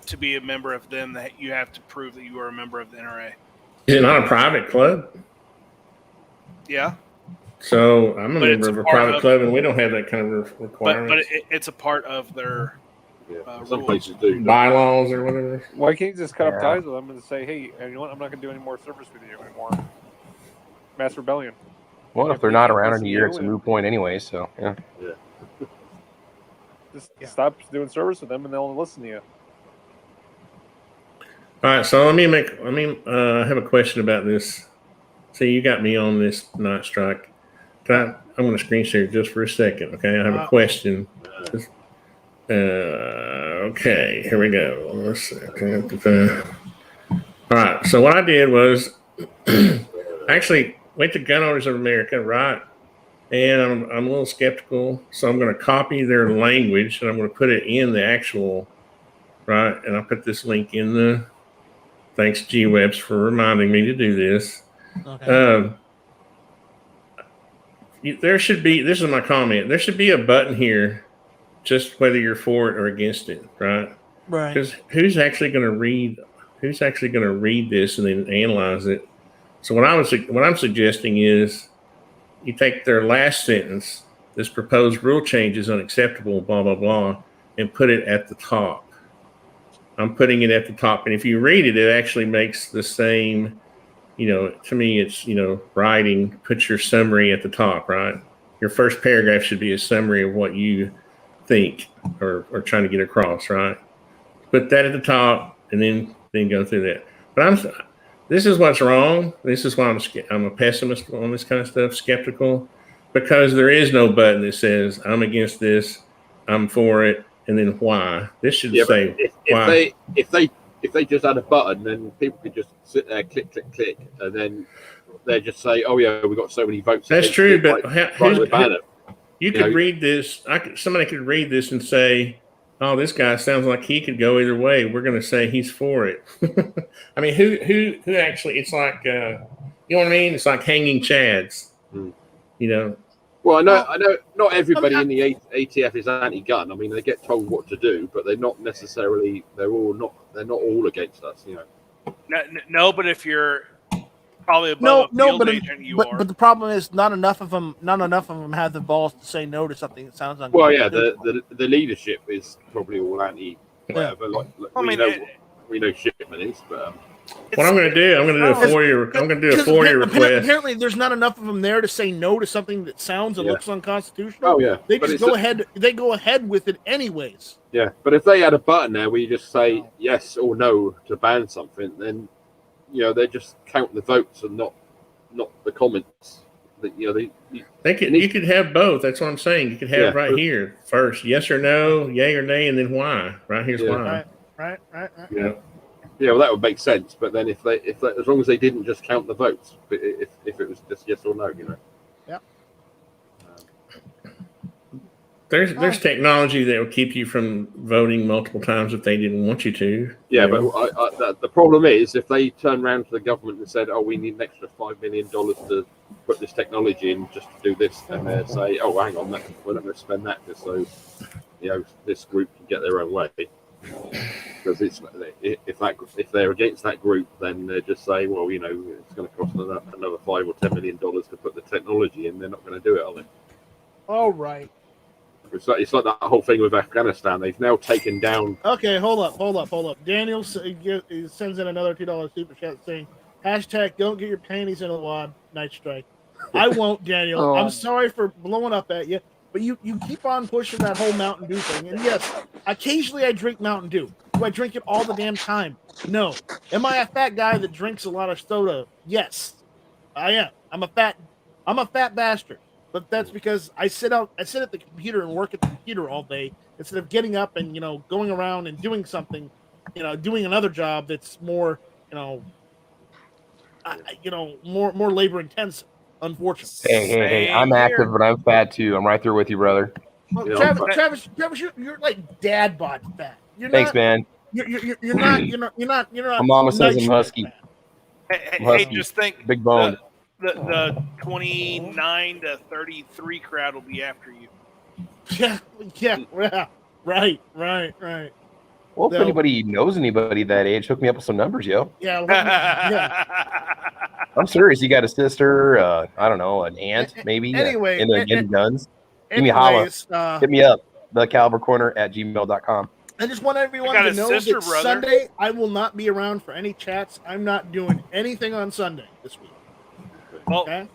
[SPEAKER 5] to be a member of them, that you have to prove that you are a member of the NRA.
[SPEAKER 1] Is it not a private club?
[SPEAKER 5] Yeah.
[SPEAKER 1] So I'm a member of a private club, and we don't have that kind of requirement.
[SPEAKER 5] But it's a part of their
[SPEAKER 6] some places do
[SPEAKER 1] bylaws or whatever.
[SPEAKER 3] Why can't you just cut up ties with them and say, "Hey, you know what? I'm not going to do any more service with you anymore." Mass rebellion.
[SPEAKER 4] Well, if they're not around in a year, it's a moot point anyway. So yeah.
[SPEAKER 3] Just stop doing service with them, and they'll listen to you.
[SPEAKER 1] All right, so let me have a question about this. See, you got me on this night strike. I'm going to screen share just for a second, okay? I have a question. Okay, here we go. Let's see. All right, so what I did was actually went to Gun Owners of America, right? And I'm a little skeptical, so I'm going to copy their language and I'm going to put it in the actual, right? And I'll put this link in the. Thanks, G-Webs, for reminding me to do this. Okay. There should be. This is my comment. There should be a button here, just whether you're for it or against it, right?
[SPEAKER 2] Right.
[SPEAKER 1] Because who's actually going to read? Who's actually going to read this and then analyze it? So what I'm suggesting is, you take their last sentence, this proposed rule change is unacceptable, blah, blah, blah, and put it at the top. I'm putting it at the top. And if you read it, it actually makes the same, to me, it's, writing, put your summary at the top, right? Your first paragraph should be a summary of what you think or trying to get across, right? Put that at the top and then go through that. But this is what's wrong. This is why I'm a pessimist on this kind of stuff, skeptical, because there is no button that says I'm against this, I'm for it, and then why. This should say why.
[SPEAKER 6] If they just had a button, then people could just sit there, click, click, click, and then they just say, "Oh yeah, we got so many votes."
[SPEAKER 1] That's true, but you could read this. Somebody could read this and say, "Oh, this guy sounds like he could go either way. We're going to say he's for it." I mean, who actually? It's like, you know what I mean? It's like hanging chads.
[SPEAKER 6] Well, I know. Not everybody in the ATF is anti-gun. I mean, they get told what to do, but they're not necessarily. They're not all against us.
[SPEAKER 5] No, but if you're probably above a field agent, you are.
[SPEAKER 2] But the problem is not enough of them have the balls to say no to something that sounds unconstitutional.
[SPEAKER 6] Well, yeah, the leadership is probably all anti whatever. We know Shipman is, but.
[SPEAKER 1] What I'm going to do, I'm going to do a FOIA request.
[SPEAKER 2] Apparently, there's not enough of them there to say no to something that sounds and looks unconstitutional.
[SPEAKER 6] Oh yeah,
[SPEAKER 2] they just go ahead. They go ahead with it anyways.
[SPEAKER 6] Yeah, but if they had a button there where you just say yes or no to ban something, then they just count the votes and not the comments. You
[SPEAKER 1] could have both. That's what I'm saying. You could have here first, yes or no, yay or nay, and then why. Right here's why.
[SPEAKER 2] Right.
[SPEAKER 6] Yeah. Yeah, well, that would make sense. But then, if as long as they didn't just count the votes, but if it was just yes or no,
[SPEAKER 2] Yeah.
[SPEAKER 1] There's technology that will keep you from voting multiple times if they didn't want you to.
[SPEAKER 6] Yeah, but the problem is if they turn around to the government and said, "Oh, we need an extra $5 million to put this technology in just to do this," and they say, "Oh, hang on, we're not going to spend that just so this group can get their own way." Because if they're against that group, then they just say, well, you know, it's going to cost another $5 or $10 million to put the technology in. They're not going to do it, are they?
[SPEAKER 2] All right.
[SPEAKER 6] It's like that whole thing with Afghanistan. They've now taken down.
[SPEAKER 2] Okay, hold up. Daniel sends in another $2 super chat saying, # don't get your panties in a wad, Night Strike. I won't, Daniel.
[SPEAKER 3] Oh.
[SPEAKER 2] I'm sorry for blowing up at you, but you keep on pushing that whole Mountain Dew thing. And yes, occasionally I drink Mountain Dew. Do I drink it all the damn time? No. Am I a fat guy that drinks a lot of soda? Yes, I am. I'm a fat bastard. But that's because I sit at the computer and work at the computer all day instead of getting up and, you know, going around and doing something, you know, doing another job that's more, more labor intensive. Unfortunately.
[SPEAKER 4] Hey, I'm active, but I'm fat too. I'm right there with you, brother.
[SPEAKER 2] Well,
[SPEAKER 6] You know,
[SPEAKER 2] Travis, you're like dad bod fat.
[SPEAKER 4] Thanks, man.
[SPEAKER 2] You're not.
[SPEAKER 4] My mama says I'm husky.
[SPEAKER 5] Hey, just think,
[SPEAKER 4] Big bone.
[SPEAKER 5] The 29 to 33 crowd will be after you.
[SPEAKER 2] Yeah. Right.
[SPEAKER 4] Well, if anybody knows anybody that age, hook me up with some numbers, yo.
[SPEAKER 2] Yeah.
[SPEAKER 4] I'm serious. You got a sister, I don't know, an aunt, maybe.
[SPEAKER 2] Anyway,
[SPEAKER 4] in guns. Give me a holla. Hit me up. thecalibercorner@gmail.com.
[SPEAKER 2] I just want everyone to know that Sunday I will not be around for any chats. I'm not doing anything on Sunday this week.
[SPEAKER 5] Well,
[SPEAKER 2] okay?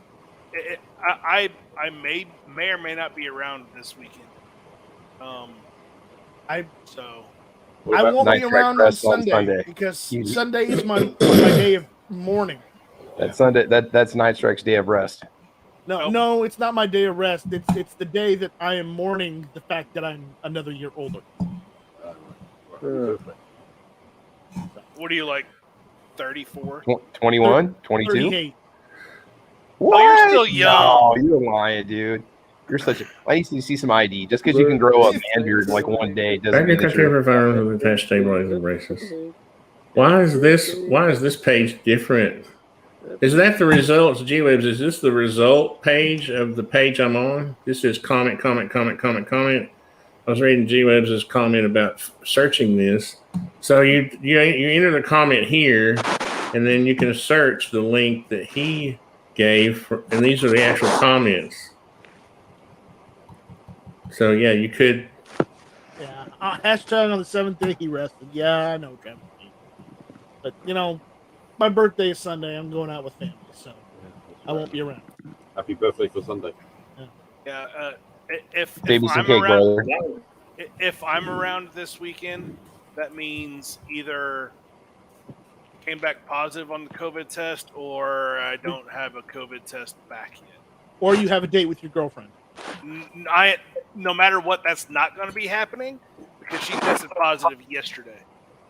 [SPEAKER 5] I may or may not be around this weekend.
[SPEAKER 2] I won't be around on Sunday because Sunday is my day of mourning.
[SPEAKER 4] That's Sunday. That's Night Strike's day of rest.
[SPEAKER 2] No, it's not my day of rest. It's the day that I am mourning the fact that I'm another year older.
[SPEAKER 5] What are you, like, 34?
[SPEAKER 4] 21? 22?
[SPEAKER 2] 38.
[SPEAKER 4] What?
[SPEAKER 5] Oh, you're still young.
[SPEAKER 4] No, you're lying, dude. You're such a. I need to see some ID. Just because you can grow a man beard like one day doesn't mean that you're
[SPEAKER 1] firearms with attached stabilizer braces. Why is this page different? Is that the results, G-Webs? Is this the result page of the page I'm on? This is comment. I was reading G-Webs' comment about searching this. So you enter the comment here, and then you can search the link that he gave, and these are the actual comments. So yeah, you could.
[SPEAKER 2] Yeah, hashtag on the 7th day he rested. Yeah, I know, Travis. But my birthday is Sunday. I'm going out with family, so I won't be around.
[SPEAKER 6] Happy birthday for Sunday.
[SPEAKER 5] Yeah. If
[SPEAKER 4] Baby some
[SPEAKER 5] I'm
[SPEAKER 4] cake,
[SPEAKER 5] around,
[SPEAKER 4] brother.
[SPEAKER 5] if I'm around this weekend, that means either came back positive on the COVID test, or I don't have a COVID test back yet.
[SPEAKER 2] Or you have a date with your girlfriend.
[SPEAKER 5] No matter what, that's not going to be happening because she tested positive yesterday.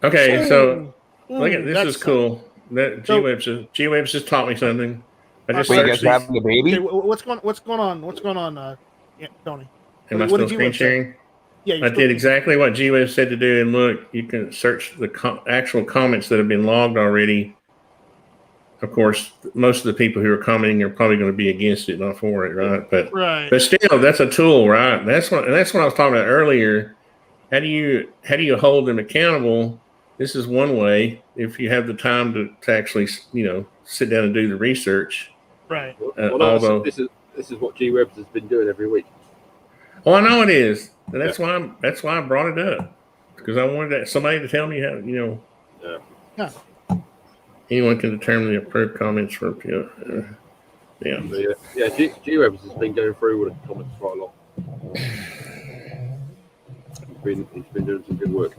[SPEAKER 1] Okay, so look at this is cool. That G-Webs just taught me something. I just
[SPEAKER 4] Wait, you guys having a baby?
[SPEAKER 2] Okay, what's going on, Tony?
[SPEAKER 1] Am I still screen sharing?
[SPEAKER 2] Yeah,
[SPEAKER 1] I did exactly what G-Web said to do, and look, you can search the actual comments that have been logged already. Of course, most of the people who are commenting are probably going to be against it, not for it, right? But still, that's a tool, right? That's what I was talking about earlier. How do you hold them accountable? This is one way if you have the time to actually sit down and do the research.
[SPEAKER 2] Right.
[SPEAKER 6] Although this is what G-Webs has been doing every week.
[SPEAKER 1] Oh, I know it is. And that's why I brought it up, because I wanted somebody to tell me how
[SPEAKER 6] Yeah.
[SPEAKER 1] Anyone can determine the approved comments for yeah.
[SPEAKER 6] G-Webs has been going through with the comments quite a lot. He's been doing some good work.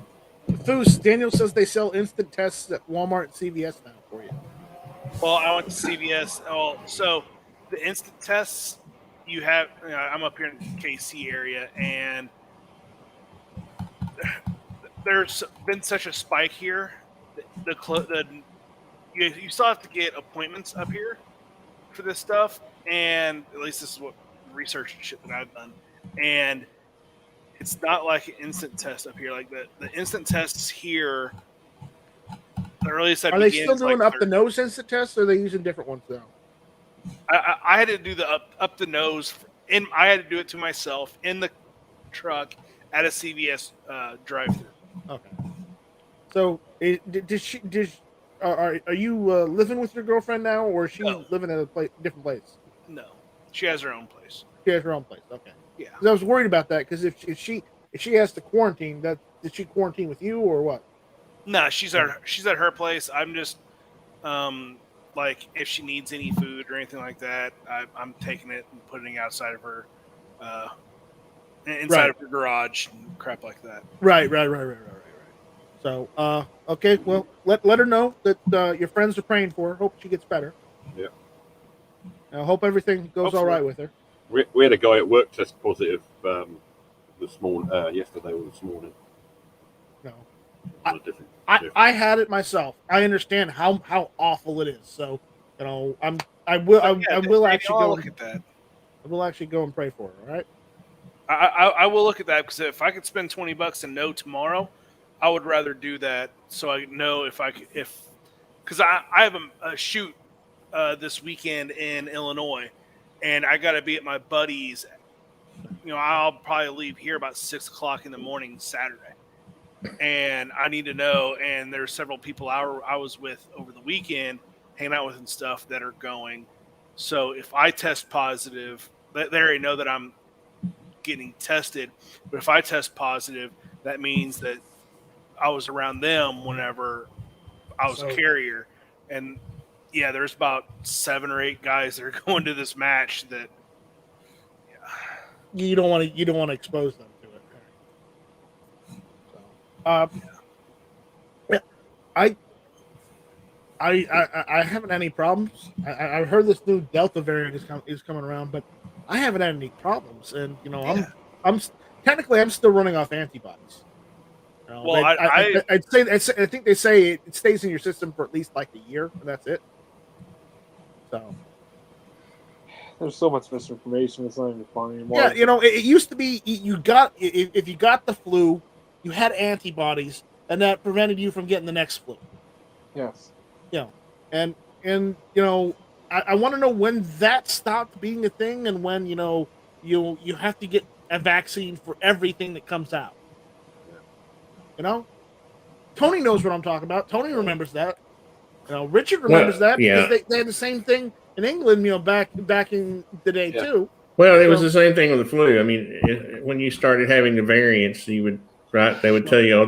[SPEAKER 2] Foos, Daniel says they sell instant tests at Walmart and CVS now for you.
[SPEAKER 5] Well, I went to CVS. Oh, so the instant tests you have, I'm up here in the KC area, and there's been such a spike here. You still have to get appointments up here for this stuff, and at least this is what research and shit that I've done. And it's not like an instant test up here. Like the instant tests here, the earliest I
[SPEAKER 2] Are they still doing up the nose instant tests, or are they using different ones now?
[SPEAKER 5] I had to do the up the nose, I had to do it to myself in the truck at a CVS drive-thru.
[SPEAKER 2] Okay. So, are you living with your girlfriend now, or is she
[SPEAKER 5] No.
[SPEAKER 2] living at a different place?
[SPEAKER 5] No, she has her own place.
[SPEAKER 2] She has her own place. Okay.
[SPEAKER 5] Yeah.
[SPEAKER 2] 'Cause I was worried about that because if she has to quarantine, did she quarantine with you or what?
[SPEAKER 5] No, she's at her place. I'm just like if she needs any food or anything like that, I'm taking it and putting it outside of her, inside of her garage and crap like that.
[SPEAKER 2] Right. So, okay, well, let her know that your friends are praying for her. Hope she gets better.
[SPEAKER 6] Yeah.
[SPEAKER 2] I hope everything goes all right with her.
[SPEAKER 6] We had a guy at work test positive this morning, yesterday or this morning.
[SPEAKER 2] No,
[SPEAKER 6] On a different shift.
[SPEAKER 2] I had it myself. I understand how awful it is. So, I will actually go
[SPEAKER 5] look at that.
[SPEAKER 2] I will actually go and pray for her. All right.
[SPEAKER 5] I will look at that because if I could spend $20 and know tomorrow, I would rather do that so I know because I have a shoot this weekend in Illinois, and I got to be at my buddy's. I'll probably leave here about 6:00 in the morning Saturday, and I need to know. And there's several people I was with over the weekend, hanging out with and stuff that are going. So if I test positive, they already know that I'm getting tested. But if I test positive, that means that I was around them whenever I was a carrier. And yeah, there's about 7 or 8 guys that are going to this match that
[SPEAKER 2] you don't want to expose them to it. So, I haven't had any problems. I heard this new Delta variant is coming around, but I haven't had any problems. And I'm technically still running off antibodies.
[SPEAKER 5] Well,
[SPEAKER 2] I think they say it stays in your system for at least like a year, and that's it. So
[SPEAKER 3] there's so much misinformation. It's not even funny anymore.
[SPEAKER 2] Yeah, it used to be if you got the flu, you had antibodies, and that prevented you from getting the next flu.
[SPEAKER 3] Yes.
[SPEAKER 2] And I want to know when that stopped being a thing, and when you have to get a vaccine for everything that comes out. Tony knows what I'm talking about. Tony remembers that. Richard remembers that because they had the same thing in England, back in the day too.
[SPEAKER 1] Well, it was the same thing with the flu. I mean, when you started having the variants, they would tell you,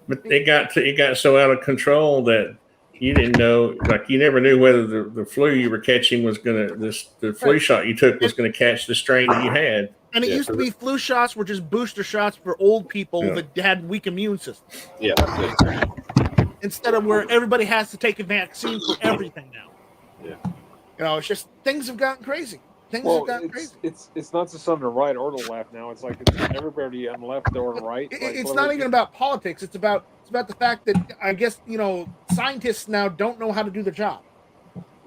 [SPEAKER 1] but it got so out of control that you didn't know, like you never knew whether the flu you were catching was the flu shot you took was going to catch the strain that you had.
[SPEAKER 2] And it used to be flu shots were just booster shots for old people that had weak immune systems.
[SPEAKER 6] Yeah.
[SPEAKER 2] Instead of where everybody has to take a vaccine for everything now.
[SPEAKER 6] Yeah.
[SPEAKER 2] It's just things have gotten crazy.
[SPEAKER 3] It's not just on the right or the left now. It's like it's everybody on the left or the right.
[SPEAKER 2] It's not even about politics. It's about the fact that I guess scientists now don't know how to do their job.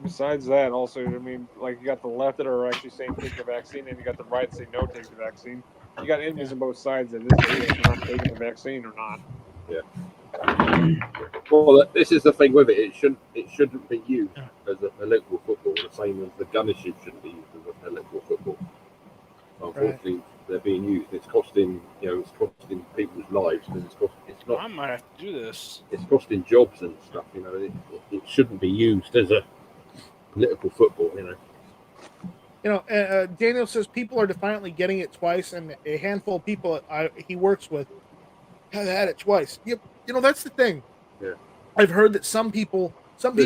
[SPEAKER 3] Besides that, also, I mean, like you got the left that are actually saying take the vaccine, and you got the right saying no, take the vaccine. You got enemies on both sides that this is not taking the vaccine or not.
[SPEAKER 6] Yeah. Well, this is the thing with it. It shouldn't be used as a political football, the same as the gun issue shouldn't be used as a political football. Unfortunately, they're being used. It's costing people's lives, and it's not.
[SPEAKER 5] I might have to do this.
[SPEAKER 6] It's costing jobs and stuff. It shouldn't be used as a political football.
[SPEAKER 2] Daniel says people are defiantly getting it twice, and a handful of people he works with have had it twice. Yep. That's the thing.
[SPEAKER 6] Yeah.
[SPEAKER 2] I've heard that some people have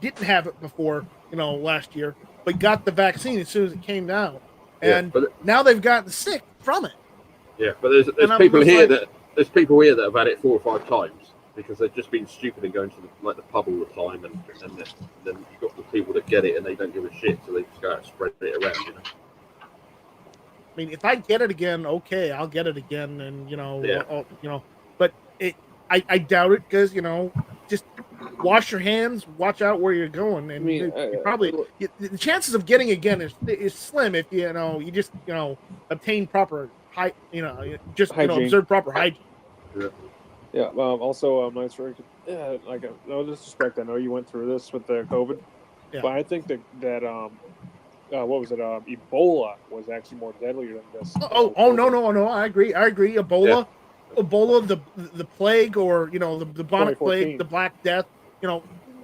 [SPEAKER 2] didn't have it before, last year, but got the vaccine as soon as it came down, and now they've gotten sick from it.
[SPEAKER 6] Yeah, but there's people here that have had it 4 or 5 times because they've just been stupid and going to the pub all the time, and then you've got the people that get it and they don't give a shit, so they just go out and spread it around.
[SPEAKER 2] I mean, if I get it again, okay, I'll get it again, and but I doubt it because just wash your hands, watch out where you're going, and you probably the chances of getting again is slim if you just obtain proper observe proper hygiene.
[SPEAKER 3] Yeah. Also, nice for no disrespect. I know you went through this with the COVID, but I think that what was it? Ebola was actually more deadly than this.
[SPEAKER 2] No! I agree. Ebola. Ebola, the plague, or the bubonic plague, the Black Death.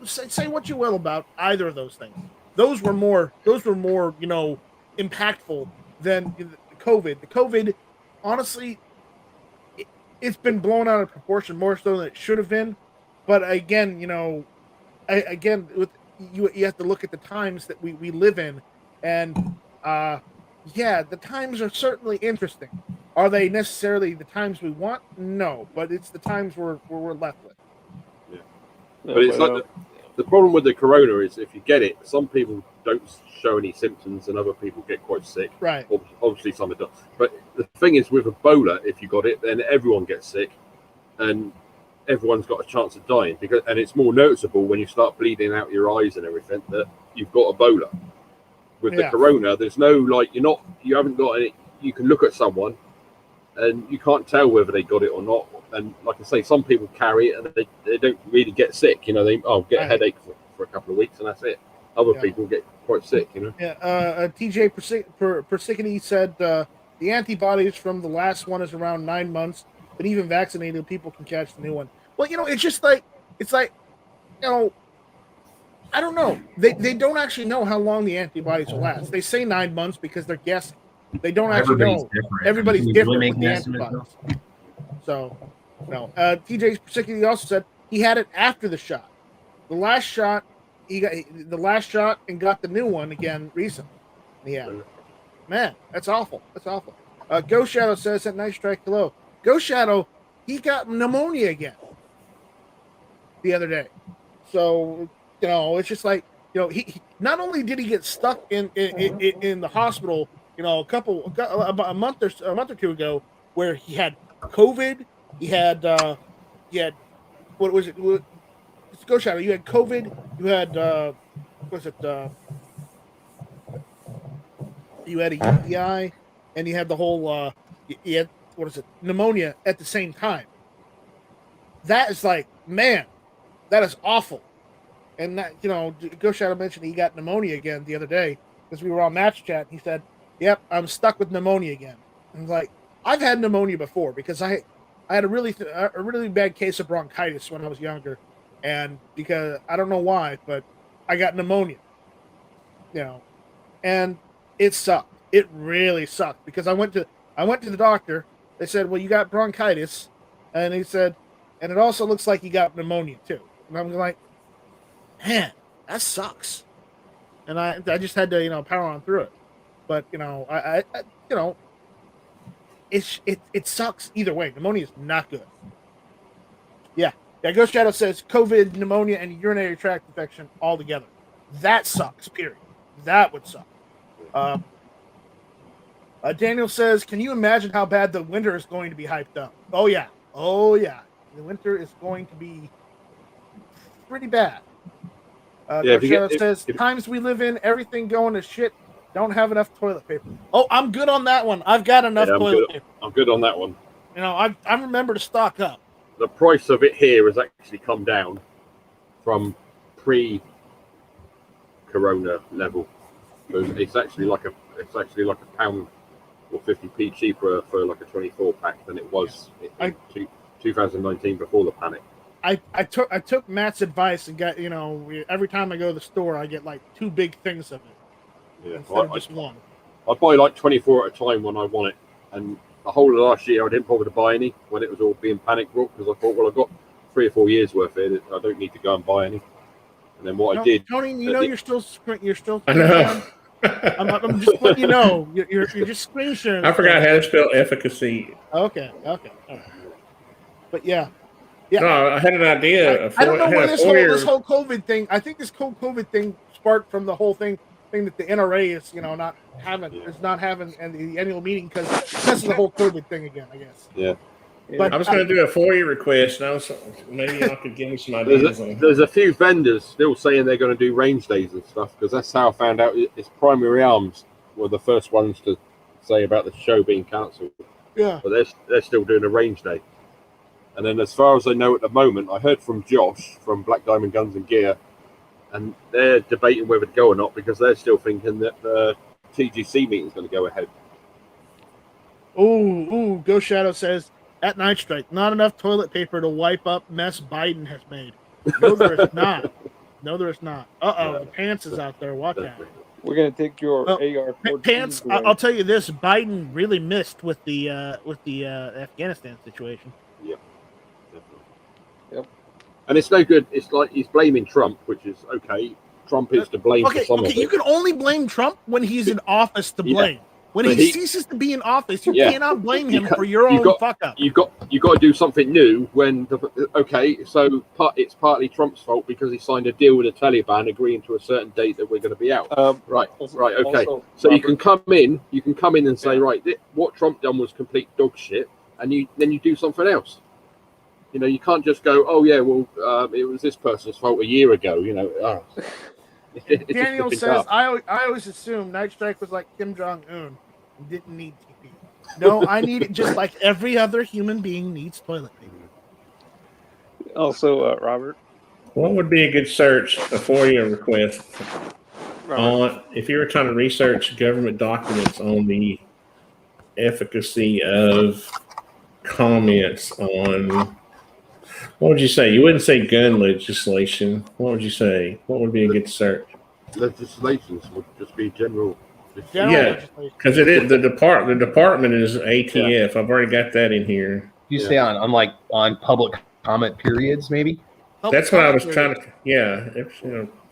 [SPEAKER 2] Say what you will about either of those things. Those were more impactful than the COVID. The COVID, honestly, it's been blown out of proportion more so than it should have been. But again, you have to look at the times that we live in, and the times are certainly interesting. Are they necessarily the times we want? No, but it's the times we're left with.
[SPEAKER 6] Yeah, but it's like the problem with the corona is if you get it, some people don't show any symptoms, and other people get quite sick.
[SPEAKER 2] Right.
[SPEAKER 6] Obviously, some are done. But the thing is, with Ebola, if you got it, then everyone gets sick, and everyone's got a chance of dying. And it's more noticeable when you start bleeding out your eyes and everything that you've got Ebola. With the corona, there's no you haven't got any. You can look at someone, and you can't tell whether they got it or not. And like I say, some people carry it and they don't really get sick. They get a headache for a couple of weeks and that's it. Other people get quite sick.
[SPEAKER 2] Yeah. TJ Persicany said the antibodies from the last one is around 9 months, but even vaccinated people can catch the new one. Well, it's just like I don't know. They don't actually know how long the antibodies will last. They say 9 months because they're guessing. They don't actually know. Everybody's different with the antibodies. So, no. TJ particularly also said he had it after the shot. The last shot, he got the last shot and got the new one again recently. Yeah, man, that's awful. That's awful. Ghost Shadow says that nice strike hello. Ghost Shadow, he got pneumonia again the other day. So it's just like he not only did he get stuck in the hospital. About a month or two ago, where he had COVID, he had what was it? Let's go, Shadow. You had COVID. You had you had a UTI, and you had the whole you had pneumonia at the same time. That is like, man, that is awful. And that Ghost Shadow mentioned he got pneumonia again the other day because we were on Match Chat. He said, "Yep, I'm stuck with pneumonia again." And I was like, I've had pneumonia before because I had a really bad case of bronchitis when I was younger, and because I don't know why, but I got pneumonia. And it sucked. It really sucked because I went to the doctor. They said, "Well, you got bronchitis," and he said, "And it also looks like you got pneumonia too." And I'm like, man, that sucks. And I just had to power on through it. But it sucks either way. Pneumonia is not good. Yeah. Ghost Shadow says COVID, pneumonia, and urinary tract infection all together. That sucks. Period. That would suck. Daniel says, "Can you imagine how bad the winter is going to be hyped up?" Oh yeah. The winter is going to be pretty bad. Ghost Shadow says, "Times we live in, everything going to shit. Don't have enough toilet paper." Oh, I'm good on that one. I've got enough toilet paper.
[SPEAKER 6] I'm good on that one.
[SPEAKER 2] I remember to stock up.
[SPEAKER 6] The price of it here has actually come down from pre-corona level. So it's actually like a pound or 50p cheaper for like a 24 pack than it was in 2019 before the panic.
[SPEAKER 2] I took Matt's advice and got every time I go to the store I get like 2 big things of it instead of just one.
[SPEAKER 6] I buy like 24 at a time when I want it, and the whole of last year I didn't bother to buy any when it was all being panic bought because I thought, well, I've got 3 or 4 years worth of it. I don't need to go and buy any. And then what I did,
[SPEAKER 2] Tony, you're still.
[SPEAKER 1] I know.
[SPEAKER 2] I'm just letting you know. You're just screen sharing.
[SPEAKER 1] I forgot how to spell efficacy.
[SPEAKER 2] Okay. All right. But yeah.
[SPEAKER 1] No, I had an idea.
[SPEAKER 2] I don't know where this whole COVID thing. I think this whole COVID thing sparked from the whole thing that the NRA is not having and the annual meeting because of the whole COVID thing again. I guess.
[SPEAKER 6] Yeah.
[SPEAKER 2] But
[SPEAKER 1] I was going to do a FOIA request. Maybe I could give me some ideas.
[SPEAKER 6] There's a few vendors still saying they're going to do range days and stuff because that's how I found out. It's Primary Arms were the first ones to say about the show being cancelled.
[SPEAKER 2] Yeah.
[SPEAKER 6] But they're still doing a range day. And then as far as I know at the moment, I heard from Josh from Black Diamond Guns and Gear, and they're debating whether to go or not because they're still thinking that the TGC meeting is going to go ahead.
[SPEAKER 2] Ghost Shadow says, At Night Strike, not enough toilet paper to wipe up mess Biden has made. No, there is not. No, there is not. The pants is out there. Watch out.
[SPEAKER 3] We're gonna take your AR-14
[SPEAKER 2] pants.
[SPEAKER 3] away.
[SPEAKER 2] I'll tell you this: Biden really missed with the Afghanistan situation.
[SPEAKER 6] Yep. Yep. And it's no good. It's like he's blaming Trump, which is okay. Trump is to blame for some of it.
[SPEAKER 2] You can only blame Trump when he's in office to blame. When he ceases to be in office, you cannot blame him for your own fuck up.
[SPEAKER 6] You got to do something new. When it's partly Trump's fault because he signed a deal with the Taliban, agreeing to a certain date that we're going to be out. Right. Okay.
[SPEAKER 3] Also,
[SPEAKER 6] so
[SPEAKER 3] Robert,
[SPEAKER 6] you can come in and say, right, what Trump done was complete dog shit, and then you do something else. You know, you can't just go, oh yeah, well, it was this person's fault a year ago. You know.
[SPEAKER 2] Daniel says, I always assumed Night Strike was like Kim Jong-un and didn't need TP. No, I need it just like every other human being needs toilet paper.
[SPEAKER 3] Also, Robert.
[SPEAKER 1] What would be a good search, a FOIA request, if you were trying to research government documents on the efficacy of comments on, what would you say? You wouldn't say gun legislation. What would you say? What would be a good search?
[SPEAKER 6] Legislations would just be general.
[SPEAKER 1] Yeah, because it is the department is ATF. Yeah. I've already got that in here.
[SPEAKER 4] You say on public comment periods, maybe?
[SPEAKER 1] That's what I was trying to. Yeah, it's,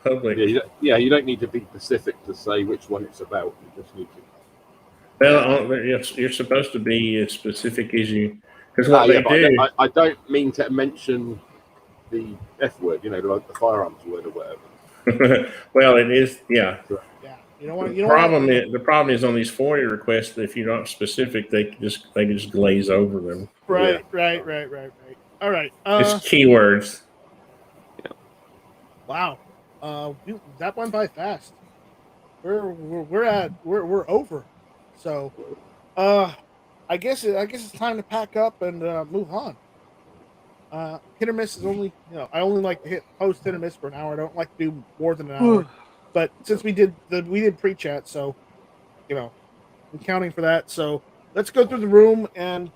[SPEAKER 1] public.
[SPEAKER 6] Yeah, you don't need to be specific to say which one it's about. You just need to.
[SPEAKER 1] Well, you're supposed to be as specific as you. Because what they do.
[SPEAKER 6] I don't mean to mention the F word. Like the firearms word or whatever.
[SPEAKER 1] Well, it is. Yeah.
[SPEAKER 2] Yeah.
[SPEAKER 1] The problem is on these FOIA requests. If you're not specific, they just glaze over them.
[SPEAKER 2] Right. All right.
[SPEAKER 1] It's keywords.
[SPEAKER 6] Yeah.
[SPEAKER 2] Wow. That went by fast. We're over. So, I guess it's time to pack up and move on. Hit or miss is only I only like to post hit or miss for an hour. I don't like to do more than an hour. But since we did pre-chat, so I'm counting for that. So let's go through the room and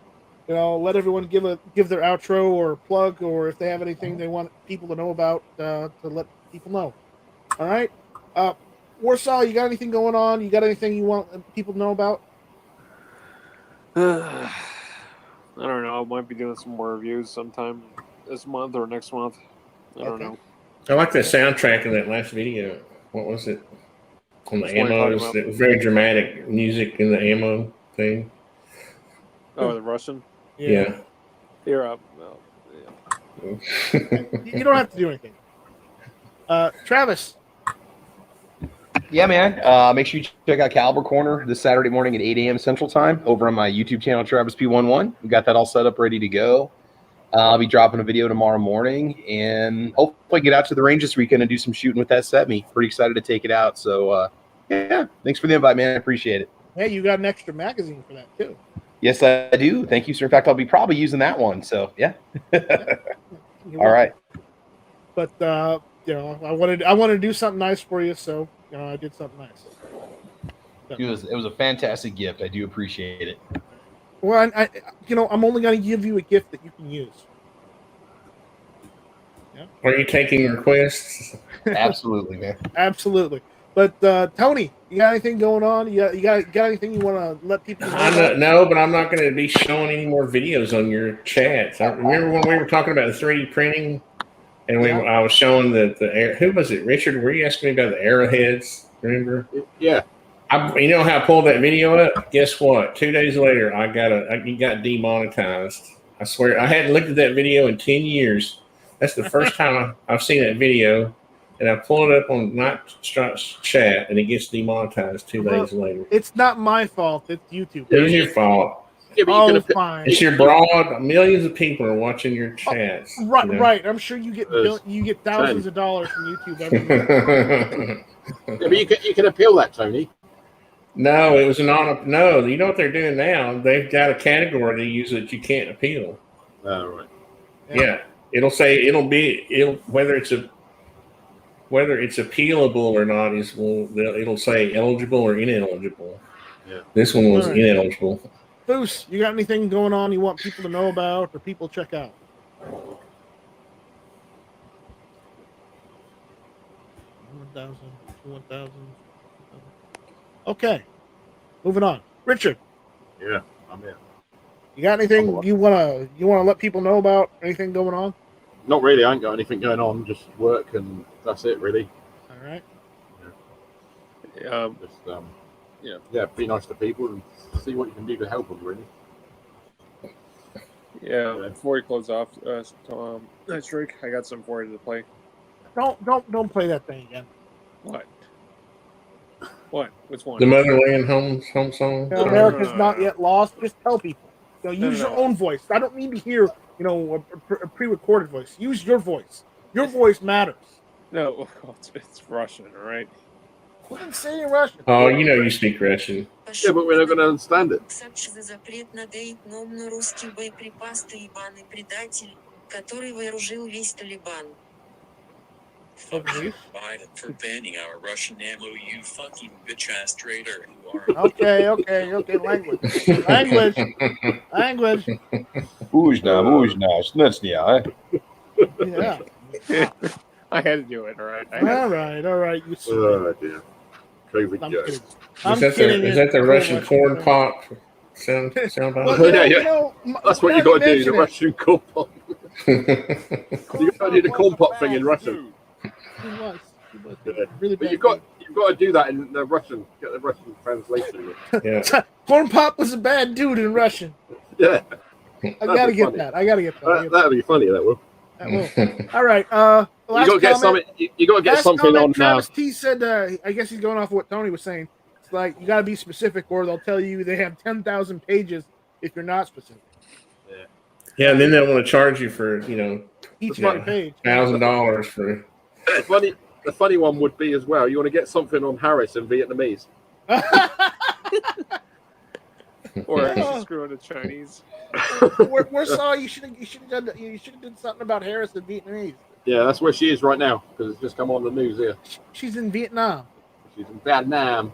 [SPEAKER 2] let everyone give their outro or plug, or if they have anything they want people to know about to let people know. All right, Warsaw, you got anything going on? You got anything you want people to know about?
[SPEAKER 3] I don't know. I might be doing some more reviews sometime this month or next month. I don't know.
[SPEAKER 1] I like the soundtrack in that last video. What was it? On the ammos. It was very dramatic music in the ammo thing.
[SPEAKER 3] Oh, the Russian?
[SPEAKER 1] Yeah.
[SPEAKER 3] You're up. Well,
[SPEAKER 2] yeah. You don't have to do anything. Travis.
[SPEAKER 4] Yeah, man. Make sure you check out Caliber Corner this Saturday morning at 8 a.m. Central Time over on my YouTube channel, Travis P11. We got that all set up, ready to go. I'll be dropping a video tomorrow morning, and hopefully get out to the range this weekend and do some shooting with that Setme. Pretty excited to take it out. So, yeah, thanks for the invite, man. I appreciate it.
[SPEAKER 2] Hey, you got an extra magazine for that, too.
[SPEAKER 4] Yes, I do. Thank you, sir. In fact, I'll be probably using that one. So, yeah. All right.
[SPEAKER 2] But, I wanted to do something nice for you, so I did something nice.
[SPEAKER 4] It was a fantastic gift. I do appreciate it.
[SPEAKER 2] Well, I'm only going to give you a gift that you can use.
[SPEAKER 1] Yeah. Are you taking requests?
[SPEAKER 4] Absolutely, man.
[SPEAKER 2] Absolutely. But Tony, you got anything going on? You got anything you want to let people know?
[SPEAKER 1] No, but I'm not going to be showing any more videos on your chats. I remember when we were talking about 3D printing, and I was showing who was it? Richard, were you asking me about the arrowheads? Remember?
[SPEAKER 6] Yeah.
[SPEAKER 1] You know how I pulled that video up? Guess what? 2 days later, it got demonetized. I swear, I hadn't looked at that video in 10 years. That's the first time I've seen that video, and I pull it up on Night Strike's chat, and it gets demonetized 2 days later.
[SPEAKER 2] It's not my fault. It's YouTube.
[SPEAKER 1] It was your fault.
[SPEAKER 2] Yeah, fine.
[SPEAKER 1] It's your broad. Millions of people are watching your chats.
[SPEAKER 2] Right. I'm sure you get thousands of dollars from YouTube every month.
[SPEAKER 6] But you can appeal that, Tony.
[SPEAKER 1] No, it was no. You know what they're doing now? They've got a category they use that you can't appeal.
[SPEAKER 6] Oh, right.
[SPEAKER 1] Yeah. It'll say whether it's appealable or not it'll say eligible or ineligible.
[SPEAKER 6] Yeah.
[SPEAKER 1] This one was ineligible.
[SPEAKER 2] Foose, you got anything going on you want people to know about or people check out? $1,000. Okay, moving on. Richard,
[SPEAKER 6] Yeah, I'm here.
[SPEAKER 2] you got anything you wanna let people know about? Anything going on?
[SPEAKER 6] Not really. I ain't got anything going on. Just work, and that's it, really.
[SPEAKER 2] All right.
[SPEAKER 6] Just, be nice to people and see what you can do to help them, really.
[SPEAKER 8] Yeah. Before we close off, nice Drake. I got some for you to play.
[SPEAKER 2] Don't play that thing again.
[SPEAKER 8] What? What? Which one?
[SPEAKER 1] The Motherland home song.
[SPEAKER 2] America's not yet lost. Just tell people. Use your own voice. I don't need to hear a pre-recorded voice. Use your voice. Your voice matters.
[SPEAKER 8] No, it's Russian, all right?
[SPEAKER 2] What did say in Russian?
[SPEAKER 1] Oh, you speak Russian.
[SPEAKER 6] Yeah, but we're not going to understand it.
[SPEAKER 9] Biden for banning our Russian ammo, you fucking bitch ass traitor.
[SPEAKER 2] Okay. Language.
[SPEAKER 4] Можно, снецния.
[SPEAKER 2] Yeah.
[SPEAKER 8] I had to do it, all right?
[SPEAKER 2] All right. You
[SPEAKER 6] Oh, dear. COVID
[SPEAKER 2] I'm
[SPEAKER 6] joke.
[SPEAKER 2] kidding.
[SPEAKER 1] Is that the Russian corn pop sound
[SPEAKER 2] Well,
[SPEAKER 6] That's what you got to do, the Russian corn pop. You got to do the corn pop thing in Russian.
[SPEAKER 2] He was
[SPEAKER 6] But
[SPEAKER 2] really bad.
[SPEAKER 6] you've got to do that in the Russian. Get the Russian translation.
[SPEAKER 1] Yeah.
[SPEAKER 2] Corn Pop was a bad dude in Russian.
[SPEAKER 6] Yeah.
[SPEAKER 2] I gotta get that.
[SPEAKER 6] That'll be funny. That will.
[SPEAKER 2] All right.
[SPEAKER 6] You got to get something. You got to get something on now.
[SPEAKER 2] Travis T said. I guess he's going off what Tony was saying. It's like you got to be specific, or they'll tell you they have 10,000 pages if you're not specific.
[SPEAKER 1] Yeah, and then they'll want to charge you for
[SPEAKER 2] Each page.
[SPEAKER 1] $1,000 for.
[SPEAKER 6] The funny one would be as well. You want to get something on Harris in Vietnamese,
[SPEAKER 8] or screw in the Chinese.
[SPEAKER 2] Where saw you should have done something about Harris in Vietnamese.
[SPEAKER 6] Yeah, that's where she is right now because it's just come on the news here.
[SPEAKER 2] She's in Vietnam.
[SPEAKER 6] She's in Vietnam.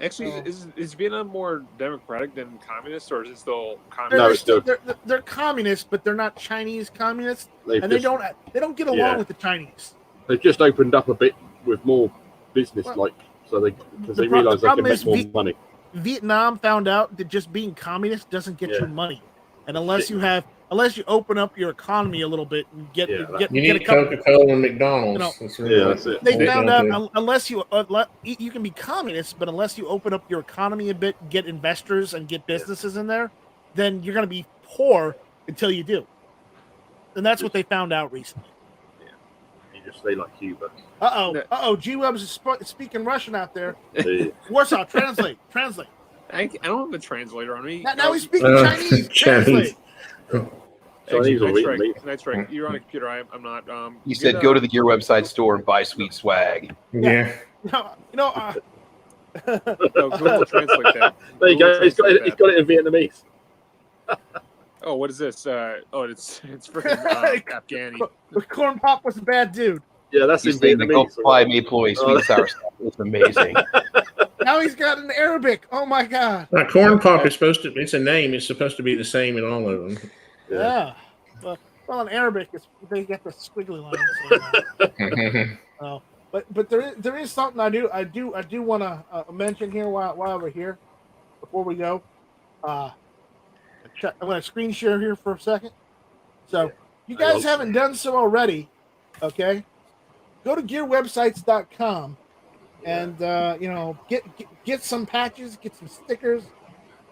[SPEAKER 8] Actually, is Vietnam more democratic than communist, or is it still communist?
[SPEAKER 6] No, it's still.
[SPEAKER 2] They're communists, but they're not Chinese communists,
[SPEAKER 6] They
[SPEAKER 2] don't get along with the Chinese.
[SPEAKER 6] They've just opened up a bit with more business, because they realise they can make more money.
[SPEAKER 2] Vietnam found out that just being communist doesn't get you money, and unless you open up your economy a little bit and get
[SPEAKER 1] you need a Coca-Cola and McDonald's.
[SPEAKER 6] That's it.
[SPEAKER 2] They found out unless you can be communist, but unless you open up your economy a bit, get investors and get businesses in there, then you're going to be poor until you do. And that's what they found out recently.
[SPEAKER 6] Just stay like Cuba.
[SPEAKER 2] G-Webs is speaking Russian out there. Warsaw, translate.
[SPEAKER 8] I don't have a translator on me.
[SPEAKER 2] Now he's speaking Chinese. Translate.
[SPEAKER 8] That's right. You're on a computer. I'm not.
[SPEAKER 4] You said go to the Gear website store and buy sweet swag.
[SPEAKER 1] Yeah.
[SPEAKER 8] No, Google Translate that.
[SPEAKER 6] There you go. He's got it in Vietnamese.
[SPEAKER 8] Oh, what is this? It's freaking Afghani.
[SPEAKER 2] The Corn Pop was a bad dude.
[SPEAKER 6] Yeah, that's in Vietnamese.
[SPEAKER 4] Supply me employee sweet sour stuff. It's amazing.
[SPEAKER 2] Now he's got an Arabic. Oh my God.
[SPEAKER 1] Corn Pop is supposed to. It's a name. It's supposed to be the same in all of them.
[SPEAKER 2] Yeah. Well, in Arabic, they get the squiggly lines. But there is something I do want to mention here while we're here before we go. I'm going to screen share here for a second. So you guys haven't done so already, okay? Go to gearwebsites.com and get some patches, get some stickers.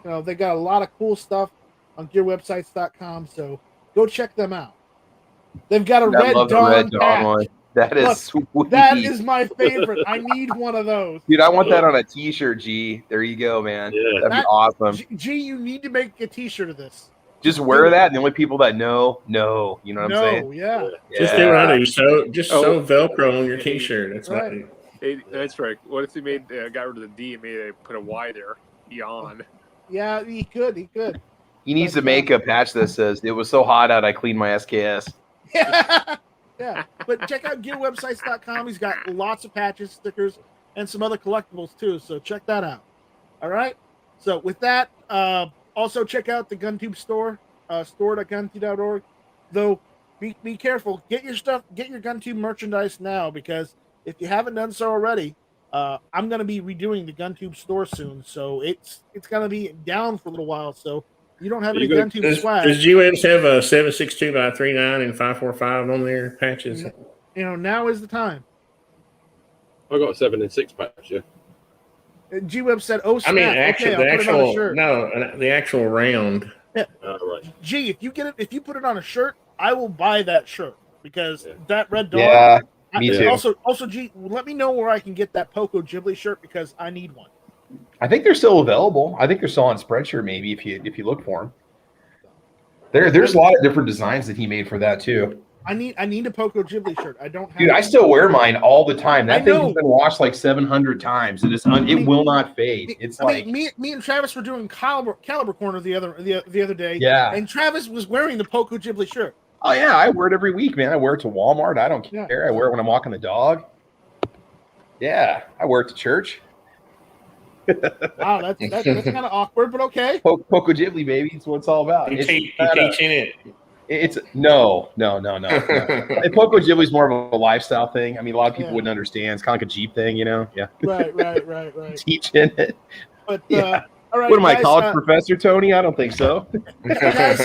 [SPEAKER 2] They got a lot of cool stuff on gearwebsites.com, so go check them out. They've got a Red Dawn patch.
[SPEAKER 4] That is sweet.
[SPEAKER 2] That is my favorite. I need one of those.
[SPEAKER 4] Dude, I want that on a t-shirt, G. There you go, man. Yeah. That'd be awesome.
[SPEAKER 2] G, you need to make a t-shirt of this.
[SPEAKER 4] Just wear that, and the only people that know. You know what I'm saying?
[SPEAKER 2] Yeah.
[SPEAKER 1] Just do what I do. Sew Velcro on your t-shirt. That's
[SPEAKER 2] right.
[SPEAKER 8] That's right. What if they got rid of the D and they put a Y there? Yawn.
[SPEAKER 2] Yeah, he could.
[SPEAKER 4] He needs to make a patch that says, "It was so hot out, I cleaned my SKS."
[SPEAKER 2] Yeah, but check out gearwebsites.com. He's got lots of patches, stickers, and some other collectibles too. So check that out. All right. So with that, also check out the GunTube store, store.guntube.org. Though be careful, get your GunTube merchandise now, because if you haven't done so already, I'm going to be redoing the GunTube store soon, so it's going to be down for a little while. So you don't have any GunTube swag.
[SPEAKER 1] Does GWebs have a 762 by 39 and 545 on their patches?
[SPEAKER 2] Now is the time.
[SPEAKER 6] I got a 7 and 6 patch. Yeah.
[SPEAKER 2] GWeb said, "Oh snap!"
[SPEAKER 1] I mean, the actual round.
[SPEAKER 2] Yeah.
[SPEAKER 6] Right.
[SPEAKER 2] Gee, if you put it on a shirt, I will buy that shirt, because that red dog.
[SPEAKER 4] Yeah, me too.
[SPEAKER 2] Also, G, let me know where I can get that Poco Ghibli shirt, because I need one.
[SPEAKER 4] I think they're still available. I think they're still on Spreadshirt, maybe, if you look for them. There's a lot of different designs that he made for that too.
[SPEAKER 2] I need a Poco Ghibli shirt. I don't have.
[SPEAKER 4] Dude, I still wear mine all the time. That thing has been washed like 700 times, and it will not fade.
[SPEAKER 2] Me and Travis were doing Caliber Corner the other day.
[SPEAKER 4] Yeah.
[SPEAKER 2] And Travis was wearing the Poco Ghibli shirt.
[SPEAKER 4] Oh yeah, I wear it every week, man. I wear it to Walmart. I don't care. I wear it when I'm walking the dog. Yeah, I wear it to church.
[SPEAKER 2] Wow, that's kind of awkward, but okay.
[SPEAKER 4] Poco Ghibli, baby. It's what it's all about.
[SPEAKER 1] You teaching it?
[SPEAKER 4] It's no. Poco Ghibli is more of a lifestyle thing. I mean, a lot of people wouldn't understand. It's kind of like a Jeep thing, you know? Yeah.
[SPEAKER 2] Right.
[SPEAKER 4] Teaching it.
[SPEAKER 2] But
[SPEAKER 4] all right, what am I, college professor, Tony? I don't think so.
[SPEAKER 2] Guys,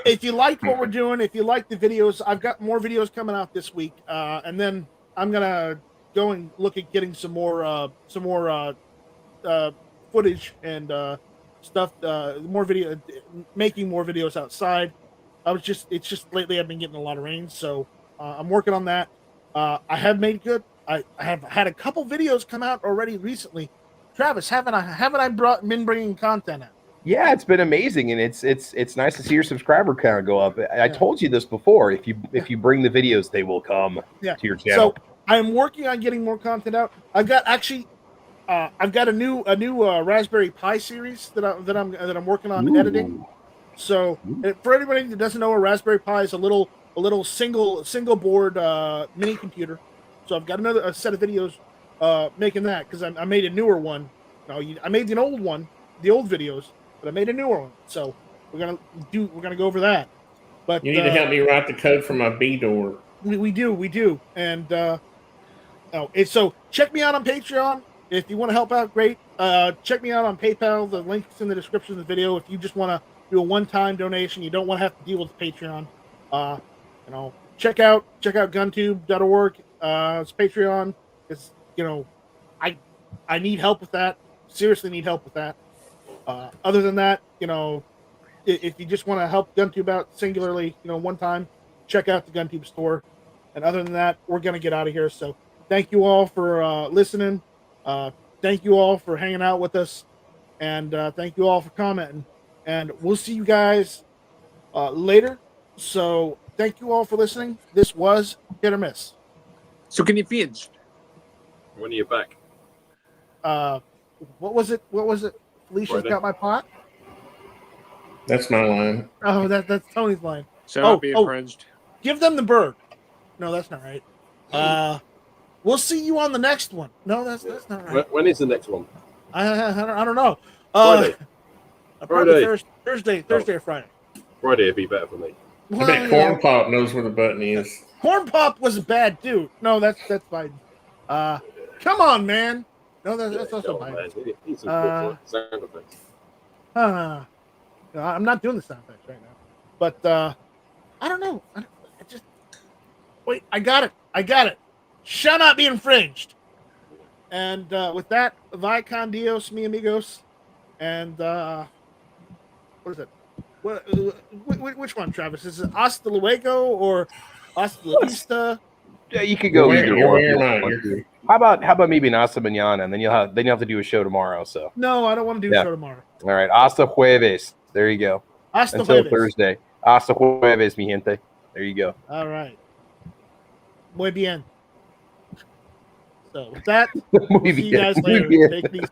[SPEAKER 2] if you liked what we're doing, if you like the videos, I've got more videos coming out this week, and then I'm gonna go and look at getting some more footage and stuff, making more videos outside. It's just lately I've been getting a lot of rain, so I'm working on that. I have made good. I have had a couple videos come out already recently. Travis, haven't I been bringing content out?
[SPEAKER 4] Yeah, it's been amazing, and it's nice to see your subscriber count go up. I told you this before. If you bring the videos, they will come to your channel.
[SPEAKER 2] So I'm working on getting more content out. I've got a new Raspberry Pi series that I'm working on editing. So for anybody that doesn't know, a Raspberry Pi is a little single board mini computer. So I've got a set of videos making that, because I made a newer one. No, I made an old one, the old videos, but I made a newer one. So we're gonna go over that. But
[SPEAKER 1] you need to help me write the code for my B door.
[SPEAKER 2] We do, and so check me out on Patreon if you want to help out. Great. Check me out on PayPal. The link's in the description of the video. If you just want to do a one-time donation, you don't want to have to deal with Patreon. Check out GunTube.org. It's Patreon. It's I need help with that. Seriously need help with that. Other than that, if you just want to help GunTube out singularly, one time, check out the GunTube store. And other than that, we're gonna get out of here. So thank you all for listening. Thank you all for hanging out with us, and thank you all for commenting. And we'll see you guys later. So thank you all for listening. This was Hit or Miss.
[SPEAKER 8] So can you finish?
[SPEAKER 6] When are you back?
[SPEAKER 2] What was it? Felicia's got my pot.
[SPEAKER 1] That's my line.
[SPEAKER 2] Oh, that's Tony's line.
[SPEAKER 8] Shall not be infringed.
[SPEAKER 2] Give them the bird. No, that's not right. We'll see you on the next one. No, that's not right.
[SPEAKER 6] When is the next one?
[SPEAKER 2] I don't know.
[SPEAKER 6] Friday.
[SPEAKER 2] Thursday or Friday.
[SPEAKER 6] Friday would be better for me.
[SPEAKER 1] I bet Corn Pop knows where the button is.
[SPEAKER 2] Corn Pop was a bad dude. No, that's Biden. Come on, man. No, that's also Biden.
[SPEAKER 6] He's sound effects.
[SPEAKER 2] I'm not doing the sound effects right now. But I don't know. Wait, I got it. Shall not be infringed. And with that, Vai con Dios, mi amigos. And what is it? Which one, Travis? Is it hasta luego or hasta la vista?
[SPEAKER 4] Yeah, you could go either one. How about maybe an hasta mañana, and then you'll have to do a show tomorrow. So
[SPEAKER 2] no, I don't want to do a show tomorrow.
[SPEAKER 4] All right, hasta jueves. There you go.
[SPEAKER 2] Hasta
[SPEAKER 4] Until
[SPEAKER 2] jueves.
[SPEAKER 4] Thursday. Hasta jueves, mi gente. There you go.
[SPEAKER 2] All right. Muy bien. So with that,
[SPEAKER 4] Muy
[SPEAKER 2] see you guys
[SPEAKER 4] bien.
[SPEAKER 2] later. Take these.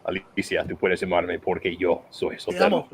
[SPEAKER 4] Alicia, tú puedes llamarme porque yo soy soltero.